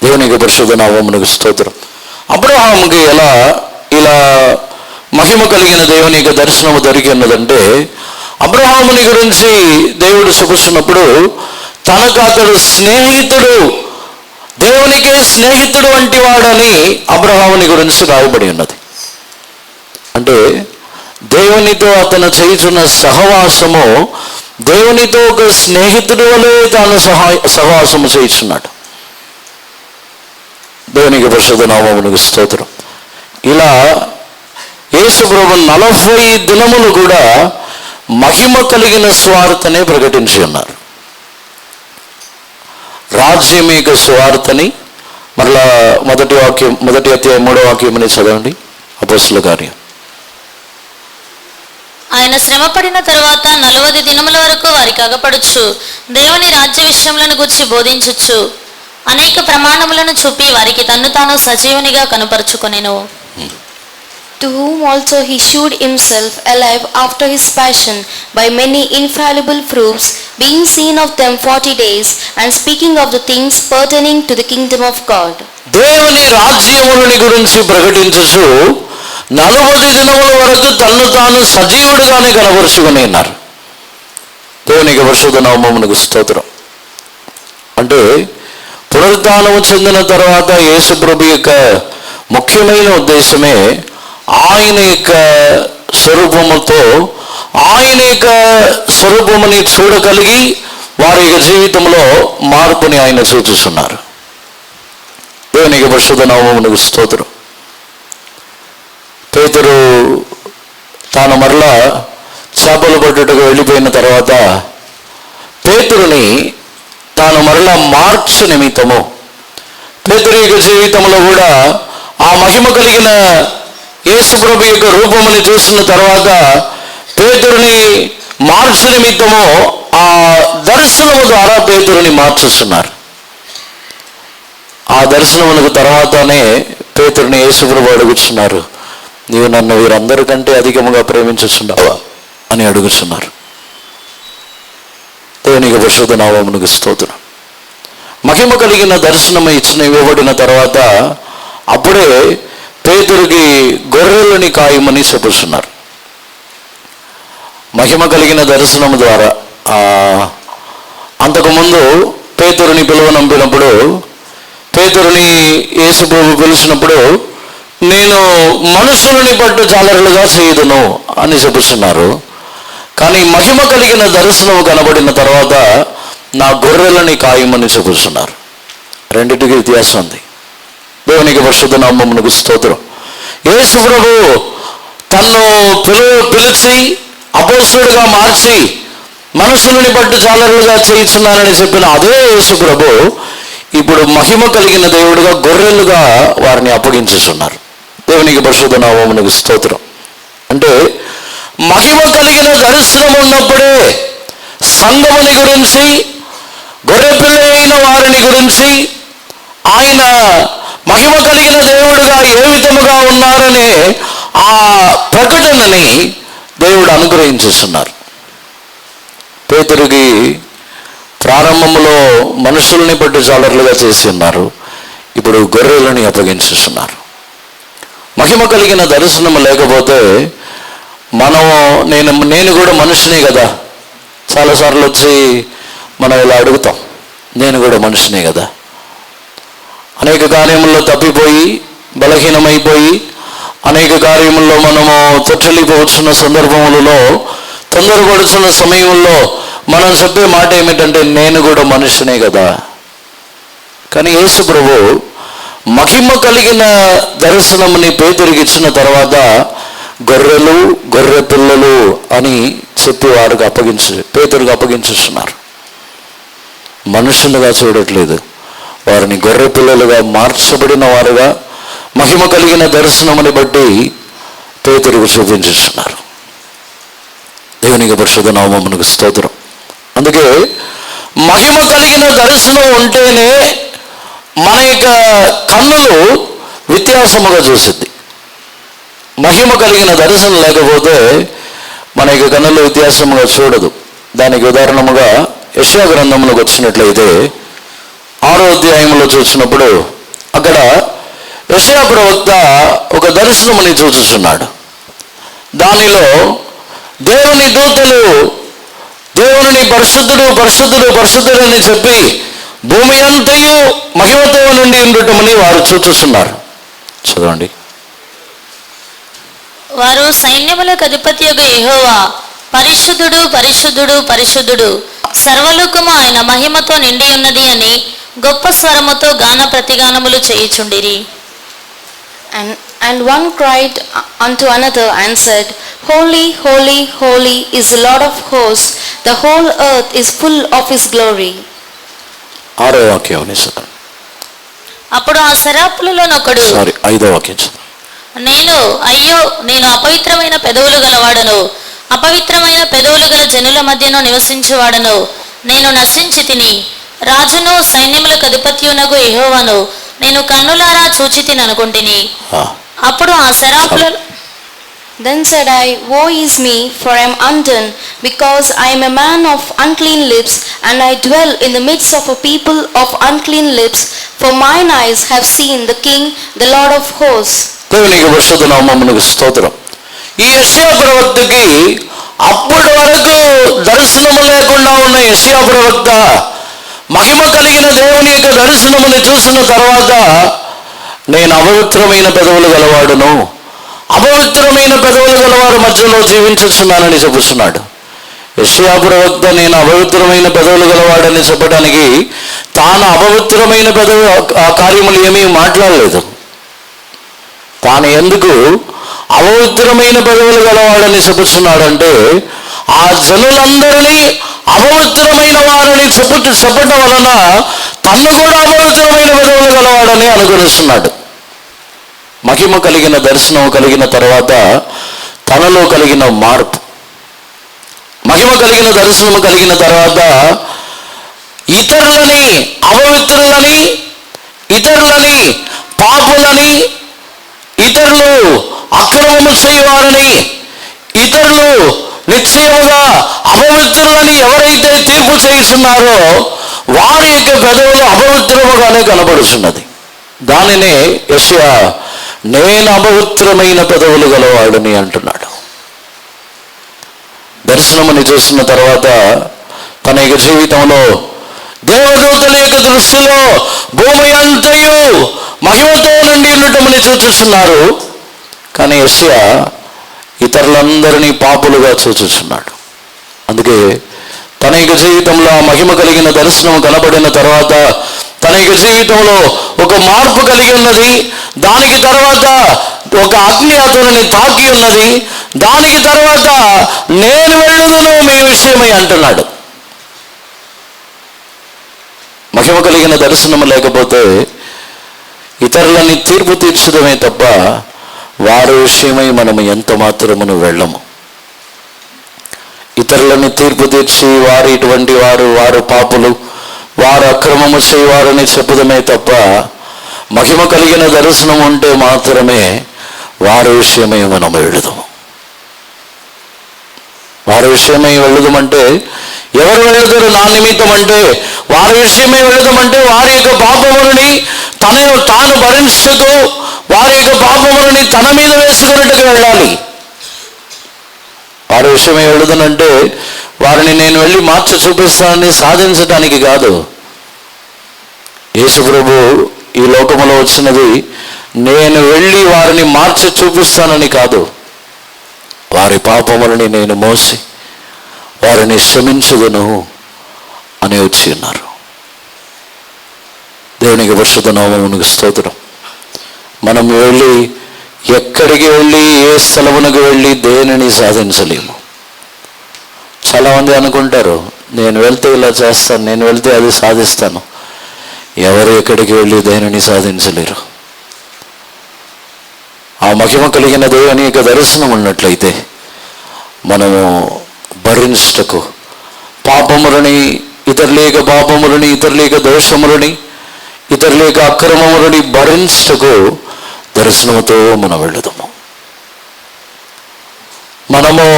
దేవుని యొక్క పరిశుద్ధ నామమునకు స్తోత్రం. అబ్రహాముకి ఇలా మహిమ కలిగిన దేవుని యొక్క దర్శనము దొరికి ఉన్నదంటే, అబ్రహాముని గురించి దేవుడు చెబుతున్నప్పుడు తనకు అతడు స్నేహితుడు, దేవునికే స్నేహితుడు వంటి వాడని అబ్రహాముని గురించి రాయబడి ఉన్నది. అంటే దేవునితో అతను చేయుచున్న సహవాసము దేవునితో ఒక స్నేహితుడు వలె తాను సహవాసము చేయుచున్నాడు. దేవునికి పరిశుద్ధ నామమునకు స్తోత్రం. ఇలా యేసు ప్రభు 40 దినములు కూడా మహిమ కలిగిన స్వార్థనే ప్రకటించి ఉన్నారు. రాజ్యం యొక్క స్వార్థని మరలా మొదటి అధ్యాయం 3వ వాక్యమని చదవండి. అపోస్తలుల కార్యం. ఆయన శ్రమపడిన తరువాత 40 దినముల వరకు వారికి అగపడుచు దేవుని రాజ్య విషయములను గురించి బోధించుచు అనేక ప్రమాణములను చూపి వారికి తన్ను తాను సజీవునిగా కనపరుచుకొనెను. To whom also he shewed himself alive after his passion by many infallible proofs, being seen of them 40 days, and speaking of the things pertaining to the kingdom of God. దేవుని రాజ్యముని గురించి ప్రకటించుచు 40 దినముల వరకు తన్ను తాను సజీవుడిగానే కనబరుచుకుని ఉన్నారు. దేవునికి పరిశుద్ధ నామమునకు స్తోత్రం. అంటే పునరుద్ధానము చెందిన తర్వాత యేసు ప్రభు యొక్క ముఖ్యమైన ఉద్దేశమే ఆయన యొక్క స్వరూపముతో ఆయన యొక్క స్వరూపముని చూడగలిగి వారి యొక్క జీవితంలో మార్పుని ఆయన చూపిస్తున్నారు. దేవునికి పరిశుద్ధ నామమునకు స్తోత్రం. పేతురు తాను మరలా చేపలు పట్టుటకు వెళ్ళిపోయిన తర్వాత పేతురుని తాను మరలా మార్చు నిమిత్తము పేతురు యొక్క జీవితంలో కూడా ఆ మహిమ కలిగిన యేసు ప్రభు యొక్క రూపముని చూసిన తర్వాత పేతురుని మార్చు నిమిత్తము ఆ దర్శనము ద్వారా పేతురుని మార్చుతున్నారు. ఆ దర్శనములకు తర్వాతనే పేతురుని యేసు ప్రభు అడుగుతున్నారు, నీవు నన్ను వీరందరికంటే అధికముగా ప్రేమించుచున్నావా అని అడుగుతున్నారు. దేవునికి పరిశుద్ధ నామమునకు స్తోత్రం. మహిమ కలిగిన దర్శనం ఇవ్వబడిన తర్వాత అప్పుడే పేతురుకి గొర్రెలని కాయమని చెప్పుచున్నారు. మహిమ కలిగిన దర్శనం ద్వారా అంతకుముందు పేతురుని పిలువనంపినప్పుడు, పేతురుని యేసుప్రభు పిలిచినప్పుడు, నేను మనుషులని పట్టు జాలరులుగా చేయుదును అని చెప్పుతున్నారు. కానీ మహిమ కలిగిన దర్శనం కనబడిన తర్వాత నా గొర్రెలని కాయమని చెప్పుతున్నారు. రెండింటికి వ్యత్యాసం ఉంది. దేవునికి పరిశుద్ధ నామమునకు స్తోత్రం. యేసు ప్రభు తన్ను పిలిచి అపోస్తలుడిగా మార్చి మనుషులని పట్టు జాలరులుగా చేయించున్నారని చెప్పిన అదే యేసు ప్రభు ఇప్పుడు మహిమ కలిగిన దేవుడుగా గొర్రెలుగా వారిని అప్పగించుతున్నారు. దేవునికి పరిశుద్ధ నామమునకు స్తోత్రం. అంటే మహిమ కలిగిన దర్శనం ఉన్నప్పుడే సంఘముని గురించి, గొర్రెపిల్ల అయిన వారిని గురించి, ఆయన మహిమ కలిగిన దేవుడుగా ఏ విధముగా ఉన్నారనే ఆ ప్రకటనని దేవుడు అనుగ్రహించేస్తున్నారు. పేతురుకి ప్రారంభంలో మనుషుల్ని పట్టు జాలర్లుగా చేసి ఉన్నారు, ఇప్పుడు గొర్రెలని అప్పగించేస్తున్నారు. మహిమ కలిగిన దర్శనం లేకపోతే నేను కూడా మనిషినే కదా, చాలాసార్లు వచ్చి మనం ఇలా అడుగుతాం, నేను కూడా మనిషినే కదా. అనేక కార్యముల్లో తప్పిపోయి బలహీనమైపోయి అనేక కార్యముల్లో మనము తొట్టిల్లిపోవచ్చున్న సందర్భములలో, తొందరపడుతున్న సమయంలో మనం చెప్పే మాట ఏమిటంటే నేను కూడా మనిషినే కదా. కానీ యేసు ప్రభు మహిమ కలిగిన దర్శనముని పేతురికి ఇచ్చిన తర్వాత గొర్రెలు, గొర్రె పిల్లలు అని చెప్పి వారికి పేతురికి అప్పగించుతున్నారు. మనుషులుగా చూడట్లేదు, వారిని గొర్రె పిల్లలుగా మార్చబడిన వారుగా మహిమ కలిగిన దర్శనముని బట్టి పేతురుకు చూపించుతున్నారు. దేవునికి పరిశుద్ధ నామమునకు స్తోత్రం. అందుకే మహిమ కలిగిన దర్శనం ఉంటేనే మన యొక్క కన్నులు వ్యత్యాసముగా చూసిద్ది. మహిమ కలిగిన దర్శనం లేకపోతే మన యొక్క కన్నులు వ్యత్యాసముగా చూడదు. దానికి ఉదాహరణముగా యెషయా గ్రంథంలోకి వచ్చినట్లయితే 6వ అధ్యాయంలో చూసినప్పుడు అక్కడ యెషయా ప్రవక్త ఒక దర్శనముని చూస్తున్నాడు. దానిలో దేవుని దూతలు దేవుని పరిశుద్ధుడు పరిశుద్ధుడు పరిశుద్ధుడు అని చెప్పి భూమి అంతయు మహిమతో నుండి ఉండటమని వారు చూస్తున్నారు. చదవండి. వారు సైన్యములకు అధిపతియగు యెహోవా పరిశుద్ధుడు పరిశుద్ధుడు పరిశుద్ధుడు, సర్వలోకము ఆయన మహిమతో నిండి ఉన్నది అని గొప్ప స్వరముతో గాన ప్రతిగానములు చేయుచుండిరి. And one cried unto another and said, Holy, holy, holy is the Lord of hosts, the whole earth is full of his glory. 6వ వాక్యం చదవండి. అప్పుడు ఆ శరాపులలోనొకడు 5వ వాక్యం చదవండి. నేను అపవిత్రమైన పెదవులు గలవాడను, అపవిత్రమైన పెదవులు గల జనుల మధ్యను నివసించువాడను, నేను నశించి తిని, రాజును సైన్యములకు అధిపత్యునగు యెహోవాను నేను కన్నులారా చూచి తిని అనుకుంటుని. అప్పుడు ఆ శరాపులలో Then said I, Woe is me, for I am undone, because I am a man of unclean lips, and I dwell in the midst of a people of unclean lips, for mine eyes have seen the King, the Lord of hosts. దేవునికి పరిశుద్ధ నామమునకు స్తోత్రం. ఈ యెషయా ప్రవక్తకి అప్పటి వరకు దర్శనము లేకుండా ఉన్న యెషయా ప్రవక్త మహిమ కలిగిన దేవుని యొక్క దర్శనముని చూసిన తర్వాత నేను అపవిత్రమైన పెదవులు గలవాడును, అపవిత్రమైన పెదవులు గలవారి మధ్యలో జీవించుచున్నానని చెబుతున్నాడు. యెషయా ప్రవక్త నేను అపవిత్రమైన పెదవులు గలవాడని చెప్పడానికి తాను అపవిత్రమైన పెదవి ఆ కార్యములు ఏమీ మాట్లాడలేదు. తాను ఎందుకు అపవిత్రమైన పెదవులు గలవాడని చెబుతున్నాడంటే ఆ జనులందరినీ అపవిత్రమైన వారిని చెప్పటం వలన తను కూడా అపవిత్రమైన పెదవులు గలవాడని అనుగ్రహిస్తున్నాడు. మహిమ కలిగిన దర్శనం కలిగిన తర్వాత తనలో కలిగిన మార్పు, మహిమ కలిగిన దర్శనం కలిగిన తర్వాత ఇతరులని అపవిత్రులని, ఇతరులని పాపులని, ఇతరులు అక్రమము చేయవారని, ఇతరులు నిశ్చయముగా అపవిత్రులని ఎవరైతే తీర్పు చేస్తున్నారో వారి యొక్క పెదవులు అపవిత్రముగానే కనబడుతున్నది. దానినే యెషయా నేను అపవిత్రమైన పెదవులు గలవాడిని అంటున్నాడు. దర్శనముని చూసిన తర్వాత తన యొక్క జీవితంలో దేవదూతల యొక్క దృష్టిలో భూమి అంతయు మహిమతో నిండి ఉండటమని చూచుచున్నారు. కానీ యెషయా ఇతరులందరినీ పాపులుగా చూచుచున్నాడు. అందుకే తన యొక్క జీవితంలో ఆ మహిమ కలిగిన దర్శనం కనబడిన తర్వాత తన యొక్క జీవితంలో ఒక మార్పు కలిగి ఉన్నది. దానికి తర్వాత ఒక అగ్ని అతనిని తాకి ఉన్నది. దానికి తర్వాత నేను వెళ్ళుదును మీ విషయమై అంటున్నాడు. మహిమ కలిగిన దర్శనం లేకపోతే ఇతరులని తీర్పు తీర్చడమే తప్ప వారి విషయమై మనము ఎంత మాత్రమును వెళ్ళము. ఇతరులని తీర్పు తీర్చి వారు ఇటువంటి వారు, వారు పాపులు, వారు అక్రమము చేయవారని చెప్పడమే తప్ప మహిమ కలిగిన దర్శనం ఉంటే మాత్రమే వారి విషయమై మనం వెళ్ళుదాము. వారి విషయమై వెళ్ళుదామంటే ఎవరు వెళుతారు నా నిమిత్తం అంటే వారి విషయమై వెళ్ళుదామంటే వారి యొక్క పాపములని తాను భరించుతూ వారి యొక్క పాపములని తన మీద వేసుకున్నట్టుగా వెళ్ళాలి. వారి విషయమై వెళ్ళుదనంటే వారిని నేను వెళ్ళి మార్చి చూపిస్తానని సాధించడానికి కాదు. యేసు ప్రభు ఈ లోకములో వచ్చినది నేను వెళ్ళి వారిని మార్చి చూపిస్తానని కాదు, వారి పాపములని నేను మోసి వారిని క్షమించుదును అని వచ్చి ఉన్నారు. దేవునికి పరిశుద్ధ నామమునకు స్తోత్రం. మనం వెళ్ళి ఎక్కడికి వెళ్ళి ఏ స్థలమునకు వెళ్ళి దేనిని సాధించలేము. చాలామంది అనుకుంటారు నేను వెళ్తే ఇలా చేస్తాను, నేను వెళ్తే అది సాధిస్తాను. ఎవరు ఎక్కడికి వెళ్ళి దేనిని సాధించలేరు. ఆ మహిమ కలిగిన దేవుని యొక్క దర్శనం ఉన్నట్లయితే మనము భరించుటకు పాపములని, ఇతరులేక పాపములని, ఇతరులేక దోషములని, ఇతరులేక అక్రమములని భరించుటకు దర్శనముతో మనం వెళుదాము. మనము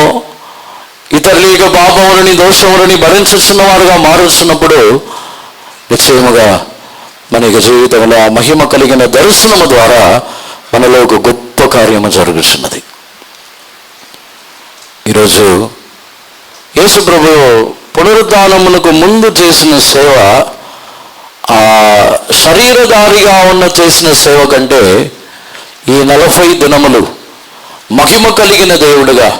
ఇతరులేక పాపములని, దోషములని భరించుచున్న వారుగా మారుస్తున్నప్పుడు నిశ్చయముగా మన యొక్క జీవితంలో ఆ మహిమ కలిగిన దర్శనము ద్వారా మనలో ఒక గొప్ప కార్యము జరుగుతున్నది. ఈరోజు యేసు ప్రభు పునరుద్ధానమునకు ముందు చేసిన సేవ, ఆ శరీరధారిగా ఉన్న చేసిన సేవ కంటే ఈ 40 దినములు మహిమ కలిగిన దేవుడుగా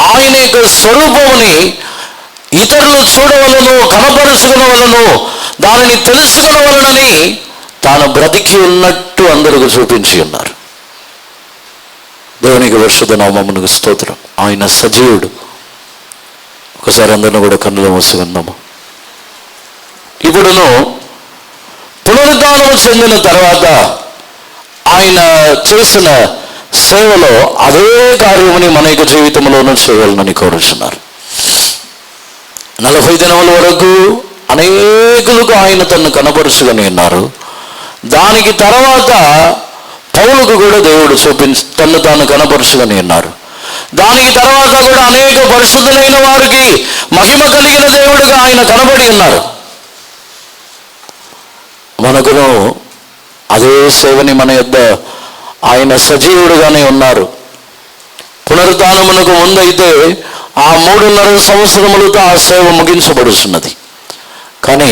ఆయన యొక్క స్వరూపముని ఇతరులు చూడవలను, కనపరుచుకునవలను, దానిని తెలుసుకునవలనని తాను బ్రతికి ఉన్నట్టు అందరికి చూపించి ఉన్నారు. దేవునికి పరిశుద్ధ నామమునకు స్తోత్రం. ఆయన సజీవుడు. ఒకసారి అందరిని కూడా కన్నులు మూసుకుందాము. ఇప్పుడును పునరుద్ధానం చెందిన తర్వాత ఆయన చేసిన సేవలో అదే కార్యముని మన యొక్క జీవితంలోనూ చేయాలని కోరుచున్నారు. 40 దినముల వరకు అనేకులకు ఆయన తను కనపరుచుకొని ఉన్నారు. దానికి తర్వాత పౌలుకు కూడా దేవుడు తను తాను కనపరుచుకొని ఉన్నారు. దానికి తర్వాత కూడా అనేక పరిశుద్ధులైన వారికి మహిమ కలిగిన దేవుడుగా ఆయన కనబడి ఉన్నారు. మనకును అదే సేవని మన యొద్ద ఆయన సజీవుడుగానే ఉన్నారు. పునరుద్ధానమునకు ముందైతే ఆ 3.5 సంవత్సరములతో ఆ సేవ ముగించబడుతున్నది. కానీ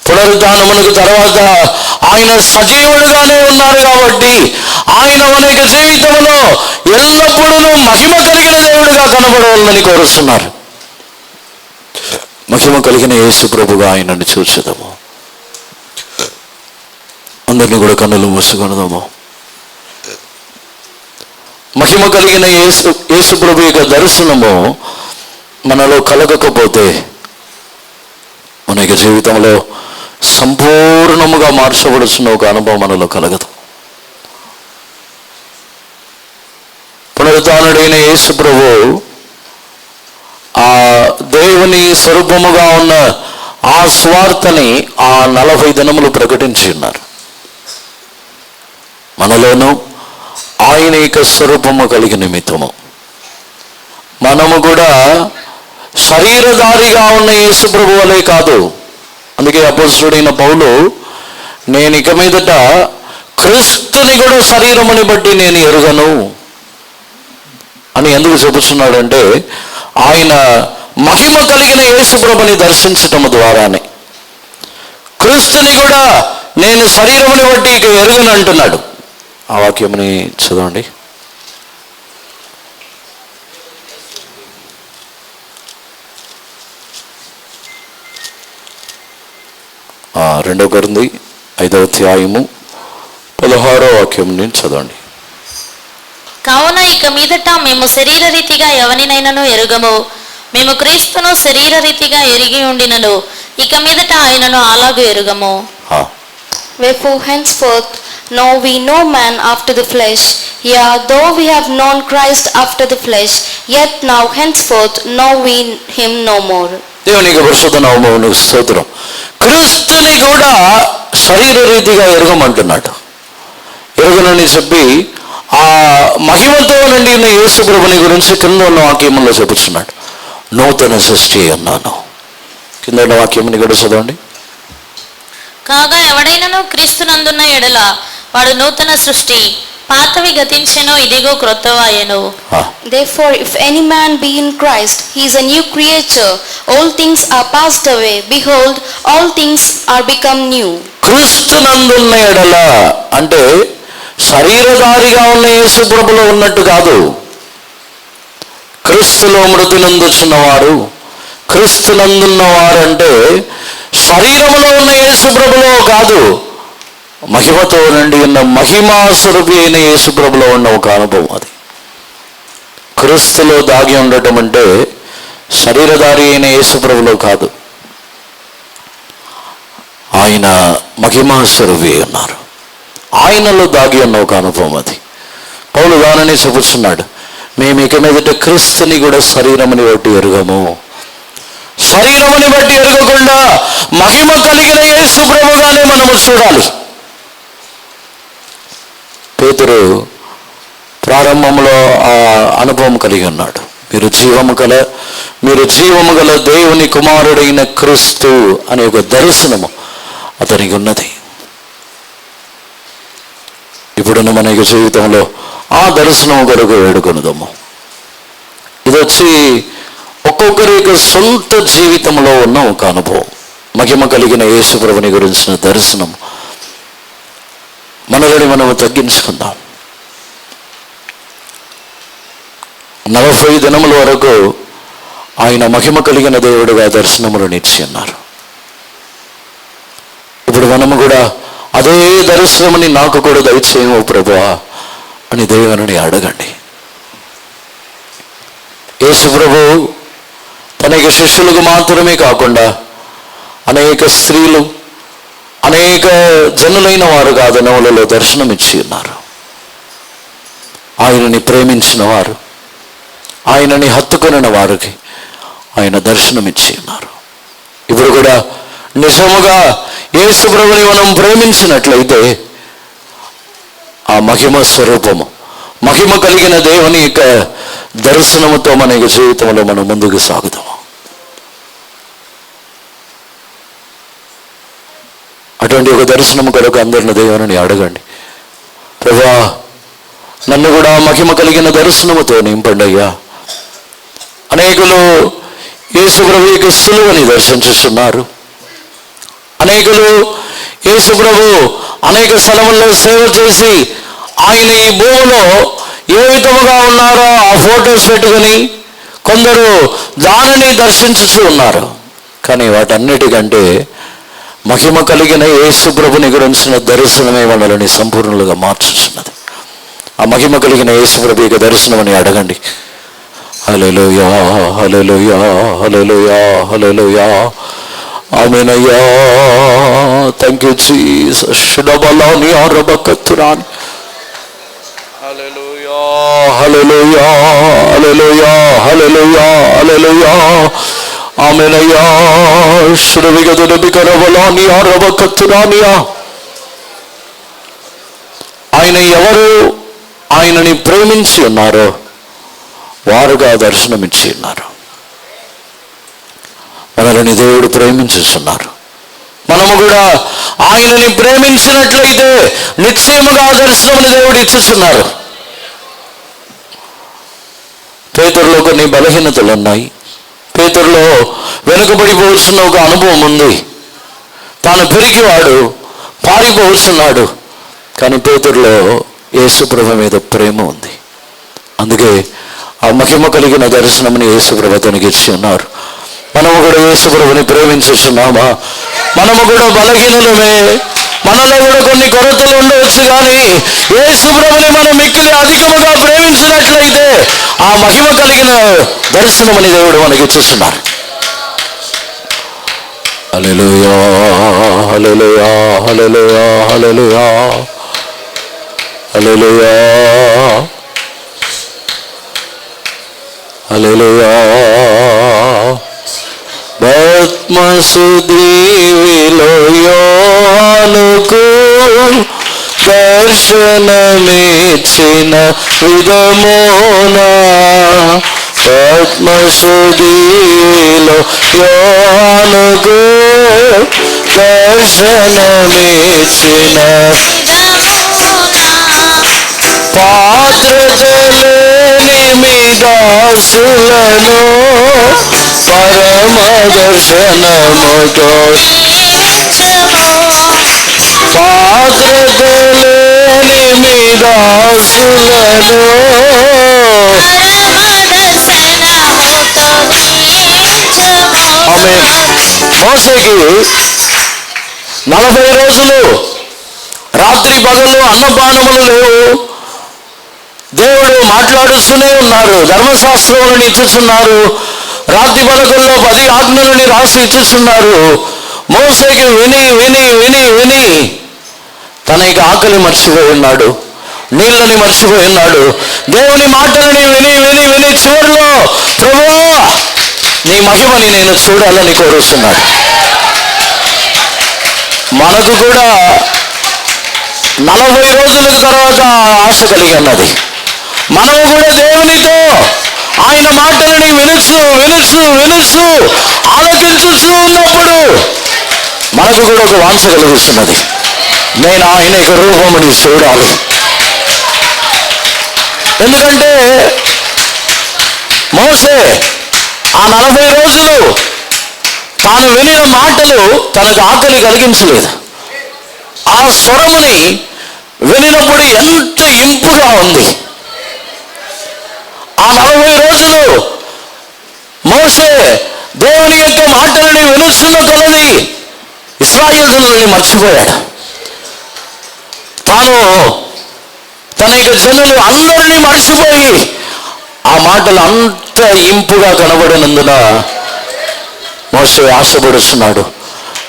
పునరుద్ధానమునకు తర్వాత ఆయన సజీవుడుగానే ఉన్నారు కాబట్టి ఆయన మన యొక్క జీవితంలో ఎల్లప్పుడూ మహిమ కలిగిన దేవుడుగా కనబడవాలని కోరుస్తున్నారు. మహిమ కలిగిన యేసు ప్రభుగా ఆయనను చూచుదాము. అందరినీ కూడా కన్నులు మూసుకొనదాము. మహిమ కలిగిన యేసు ప్రభు యొక్క దర్శనము మనలో కలగకపోతే మన యొక్క జీవితంలో సంపూర్ణముగా మార్చబడుతున్న ఒక అనుభవం మనలో కలగదు. పునరుద్ధానుడైన యేసు ప్రభు ఆ దేవుని స్వరూపముగా ఉన్న ఆ స్వార్థని ఆ 40 దినములు ప్రకటించి ఉన్నారు. మనలోనూ ఆయన యొక్క స్వరూపము కలిగిన నిమిత్తము మనము కూడా శరీరధారిగా ఉన్న యేసు ప్రభు వలె కాదు. అందుకే అపోస్తలుడైన పౌలు నేను ఇక మీదట క్రీస్తుని కూడా శరీరముని బట్టి నేను ఎరుగను అని ఎందుకు చెబుతున్నాడంటే ఆయన మహిమ కలిగిన యేసు ప్రభుని దర్శించటం ద్వారానే. క్రీస్తుని కూడా నేను శరీరముని బట్టి ఇక ఎరుగను అంటున్నాడు. ఆ వాక్యముని చదవండి. రెండవ కొరింథీ 5వ అధ్యాయము 16వ వాక్యం నుంచి చదవండి. కావున ఇక మీదట మేము శరీర రీతిగా ఎవరినైనాను ఎరుగము. మేము క్రీస్తును శరీర రీతిగా ఎరిగి ఉండినను ఇక మీదట ఆయనను అలాగూ ఎరుగము. Wherefore henceforth know we no man after the flesh. Yea, though we have known Christ after the flesh, yet now henceforth know we him no more. దేవునికి పరిశుద్ధ నామమునకు స్తోత్రం. క్రీస్తుని కూడా శరీర రీతిగా ఎరగమంటున్నాడు. ఎరుగనని చెప్పి ఆ మహిమతో నిండిన యేసు ప్రభుని గురించి కింద ఉన్న వాక్యములో చెప్పుచున్నాడు. నూతన సృష్టి అన్నాను. కింద ఉన్న వాక్యముని కూడా చదవండి. కాగా ఎవడైనను క్రీస్తునందున్న ఎడల వాడు నూతన సృష్టి, పాతవి గతించెను, ఇదిగో క్రొత్తవాయెను. Therefore if any man be in Christ, he is a new creature. All things are passed away, behold, all things are become new. క్రీస్తునందున్న ఎడల అంటే శరీరధారిగా ఉన్న యేసు ప్రభులో ఉన్నట్టు కాదు. క్రీస్తులో మృతి నందుచున్నవారు, క్రీస్తునందున్నవారు అంటే శరీరములో ఉన్న యేసు ప్రభులో కాదు, మహిమతో నుండి ఉన్న మహిమా స్వరూపి అయిన యేసు ప్రభులో ఉన్న ఒక అనుభవం. అది క్రీస్తులో దాగి ఉండటం అంటే శరీరధారి అయిన యేసు ప్రభులో కాదు, ఆయన మహిమా స్వరూపి ఉన్నారు, ఆయనలో దాగి ఉన్న ఒక అనుభవం. అది పౌలు దానిని చెబుతున్నాడు. మేము ఇక మీదట క్రీస్తుని కూడా శరీరముని బట్టి ఎరుగము. శరీరముని బట్టి ఎరగకుండా మహిమ కలిగిన యేసు ప్రభుగానే మనము చూడాలి. పేతురు ప్రారంభంలో ఆ అనుభవం కలిగి ఉన్నాడు. మీరు జీవము గల దేవుని కుమారుడైన క్రీస్తు అనే ఒక దర్శనము అతనికి ఉన్నది. ఇప్పుడున్న మన యొక్క జీవితంలో ఆ దర్శనం కొరకు వేడుకొనుదాము. ఇది వచ్చి ఒక్కొక్కరి యొక్క సొంత జీవితంలో ఉన్న ఒక అనుభవం. మహిమ కలిగిన యేసు ప్రభుని గురించిన దర్శనం. మనలోని మనము తగ్గించుకుందాం. 40 దినముల వరకు ఆయన మహిమ కలిగిన దేవుడుగా దర్శనములను ఇచ్చి ఉన్నారు. ఇప్పుడు మనము కూడా అదే దర్శనముని నాకు కూడా దయచేయము ప్రభువా అని దేవుని అడగండి. యేసు ప్రభు తన యొక్క శిష్యులకు మాత్రమే కాకుండా అనేక స్త్రీలు, అనేక జనులైన వారు కాదనవులలో దర్శనం ఇచ్చి ఉన్నారు. ఆయనని ప్రేమించిన వారు, ఆయనని హత్తుకొనిన వారికి ఆయన దర్శనం ఇచ్చి ఉన్నారు. ఇప్పుడు కూడా నిజముగా యేసు ప్రభుని మనం ప్రేమించినట్లయితే ఆ మహిమ స్వరూపము, మహిమ కలిగిన దేవుని యొక్క దర్శనముతో మన యొక్క జీవితంలో మనం ముందుకు సాగుతాము. అటువంటి ఒక దర్శనం కొరకు అందరిని దేవుని అడగండి. ప్రభువా నన్ను కూడా మహిమ కలిగిన దర్శనముతో నింపండి అయ్యా. అనేకులు యేసు ప్రభు యొక్క సిలువని దర్శించుతున్నారు. అనేకులు యేసు ప్రభు అనేక స్థలముల్లో సేవ చేసి ఆయన ఈ భూమిలో ఏ విధముగా ఉన్నారో ఆ ఫొటోస్ పెట్టుకుని కొందరు దానిని దర్శించుతూ ఉన్నారు. కానీ వాటన్నిటికంటే మహిమ కలిగిన యేసు ప్రభుని గురించిన దర్శనమే వాళ్ళని సంపూర్ణంగా మార్చుతున్నది. ఆ మహిమ కలిగిన యేసు ప్రభు యొక్క దర్శనమని అడగండి. హల్లెలూయా హల్లెలూయా హల్లెలూయా హల్లెలూయా ఆమేనయ్యా. Thank you Jesus. షుడబలాని ఆరబకతురాని hallelujah hallelujah hallelujah hallelujah hallelujah ఆమేనయ్యా. షుడబిగదుడబికరబలాని ఆరబకతురానియా. ఆయన ఎవరు ఆయనని ప్రేమించి ఉన్నారో వారుగా దర్శనమిచ్చి ఉన్నారు. మనల్ని దేవుడు ప్రేమించుతున్నారు. మనము కూడా ఆయనని ప్రేమించినట్లయితే నిశ్చయముగా దర్శనముని దేవుడు ఇచ్చుతున్నారు. పేతురులో కొన్ని బలహీనతలు ఉన్నాయి, పేతురులో వెనుకబడిపోవచ్చున్న ఒక అనుభవం ఉంది. తాను పెరిగివాడు, పారిపోవచ్చున్నాడు. కానీ పేతురులో యేసుప్రభు మీద ప్రేమ ఉంది. అందుకే ఆ మహిమ కలిగిన దర్శనముని యేసుప్రభు తనకి ఇచ్చి ఉన్నారు. మనము కూడా యేసుప్రభుని ప్రేమించుచున్నామా? మనము కూడా బలహీనులమే, మనలో కూడా కొన్ని కొరతలు ఉండవచ్చు. కానీ యేసుప్రభుని మనం మిక్కిలి అధికముగా ప్రేమించినట్లయితే ఆ మహిమ కలిగిన దర్శనముని దేవుడు మనకి ఇచ్చేస్తున్నారు. హల్లెలూయా, హల్లెలూయా, హల్లెలూయా, హల్లెలూయా, హల్లెలూయా, హల్లెలూయా. ఆత్మసుదీవిలో యోహానుకు దర్శనమిచ్చిన విధమున, ఆత్మసుదీవిలో యోహానుకు దర్శనమిచ్చిన పాత్రలేని మీ దాసులను పరమ దర్శనముతో, పాత్రలేని మీ దాసులను మోసేకి 40 రోజులు రాత్రి పగలు అన్నపానములు లేవు. దేవుడు మాట్లాడుతూనే ఉన్నారు. ధర్మశాస్త్రములను ఇచ్చుచున్నారు. రాత్రి పలకల్లో 10 ఆజ్ఞలని రాసి ఇచ్చుచున్నారు. మోసేకి విని విని విని విని తన ఇక ఆకలి మర్చిపోయి ఉన్నాడు, నీళ్ళని మర్చిపోయి ఉన్నాడు. దేవుని మాటలని విని విని విని చివరిలో ప్రభువా నీ మహిమని నేను చూడాలని కోరుస్తున్నాడు. మనకు కూడా 40 రోజుల తర్వాత ఆశ కలిగి ఉన్నది. మనము కూడా దేవునితో ఆయన మాటలని వినుచు వినుచు వినుచు ఆలోచించుచూ ఉన్నప్పుడు మనకు కూడా ఒక వాంఛ కలిగిస్తున్నది. నేను ఆయన యొక్క రూపముని చూడాలి. ఎందుకంటే మోసే ఆ 40 రోజులు తాను వినిన మాటలు తనకు ఆకలి కలిగించలేదు. ఆ స్వరముని వినినప్పుడు ఎంత ఇంపుగా ఉంది. ఆ 40 రోజులు మోసే దేవుని యొక్క మాటలని వినుస్తున్న కొలది ఇశ్రాయేలీయులని మర్చిపోయాడు. తాను తన యొక్క జనులు అందరినీ మర్చిపోయి ఆ మాటలు అంత ఇంపుగా కనబడినందున మోసే ఆశపడుతున్నాడు.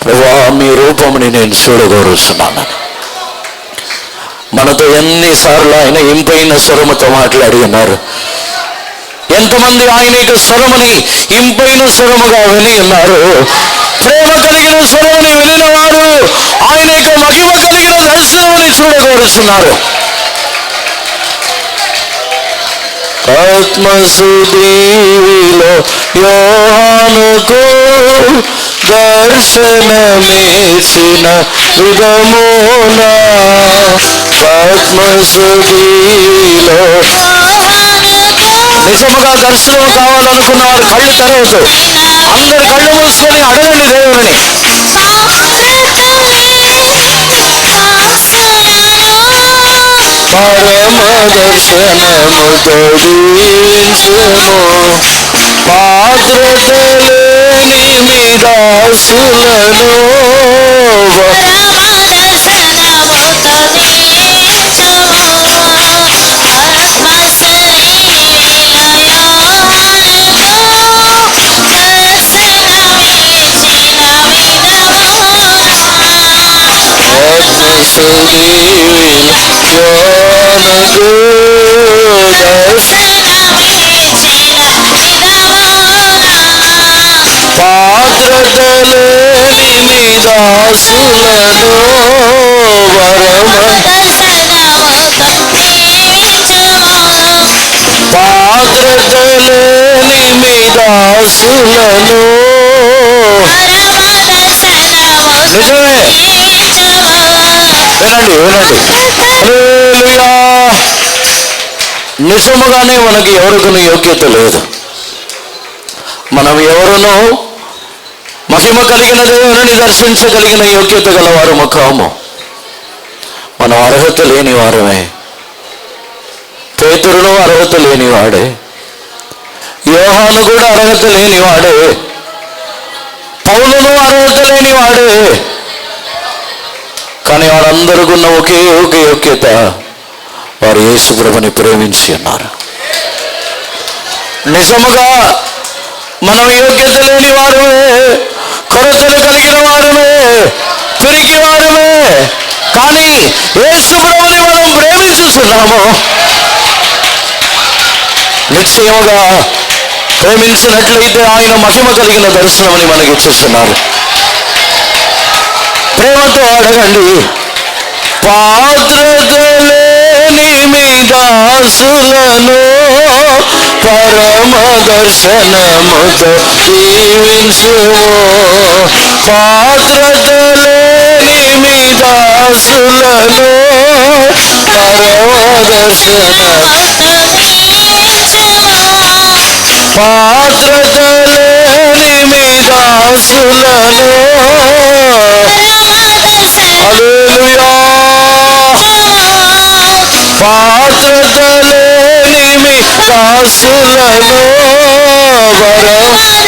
ప్రభువా మీ రూపముని నేను చూడగోరుస్తున్నాను. మనతో ఎన్నిసార్లు ఆయన ఇంపైన స్వరముతో మాట్లాడి ఉన్నారు. ఎంతమంది ఆయన యొక్క స్వరముని ఇంపైన స్వరముగా విని ఉన్నారు. ప్రేమ కలిగిన స్వరముని వినిన వారు ఆయన యొక్క మహిమ కలిగిన దర్శనముని చూడగోరుస్తున్నారు. ఆత్మసుదీవిలో యోహానుకు దర్శనమిచ్చిన విధమున, ఆత్మసుదీవిలో నిజముగా దర్శనం కావాలనుకున్న వారు కళ్ళు తెరవద్దు. అందరు కళ్ళు మూసుకొని అడగండి దేవుని. పరమ దర్శనముతో దీవించుము, పాత్రలేని మీ దాసులను పాత్రలేని మీ దాసులను వరమ పాత్రలేని మీ దాసులను నిజమే. వినండి వినండి. హల్లెలూయా. నిజముగానే మనకి ఎవరికీ యోగ్యత లేదు. మనం ఎవరునో మహిమ కలిగిన దేవుని దర్శించగలిగిన యోగ్యత గలవారు కాము. మనం అర్హత లేని వారమే. పేతురును అర్హత లేనివాడే, యోహాను కూడా అర్హత లేనివాడే, పౌలును అర్హత లేనివాడే. కానీ వారందరికీ ఉన్న ఒకే ఒక యోగ్యత, వారు యేసు ప్రభుని ప్రేమించి ఉన్నారు. నిజముగా మనం యోగ్యత లేని వారమే, కొరతలు కలిగిన వారమే, పిరికి వారమే. కానీ యేసు ప్రభుని మనం ప్రేమించుతున్నాము. నిశ్చయముగా ప్రేమించినట్లయితే ఆయన మహిమ కలిగిన దర్శనమని మనకి ఇచ్చిస్తున్నారు. ప్రేమతో అడగండి. పాత్రత లేని మీ దాసులను పరమ దర్శనముతో దీవించుము. పాత్రత లేని మీ దాసులను పరమ దర్శనముతో పాత్రత లేని మీ దాసులను హల్లెలూయా. పాత్రత లేని మీ దాసులను పరమ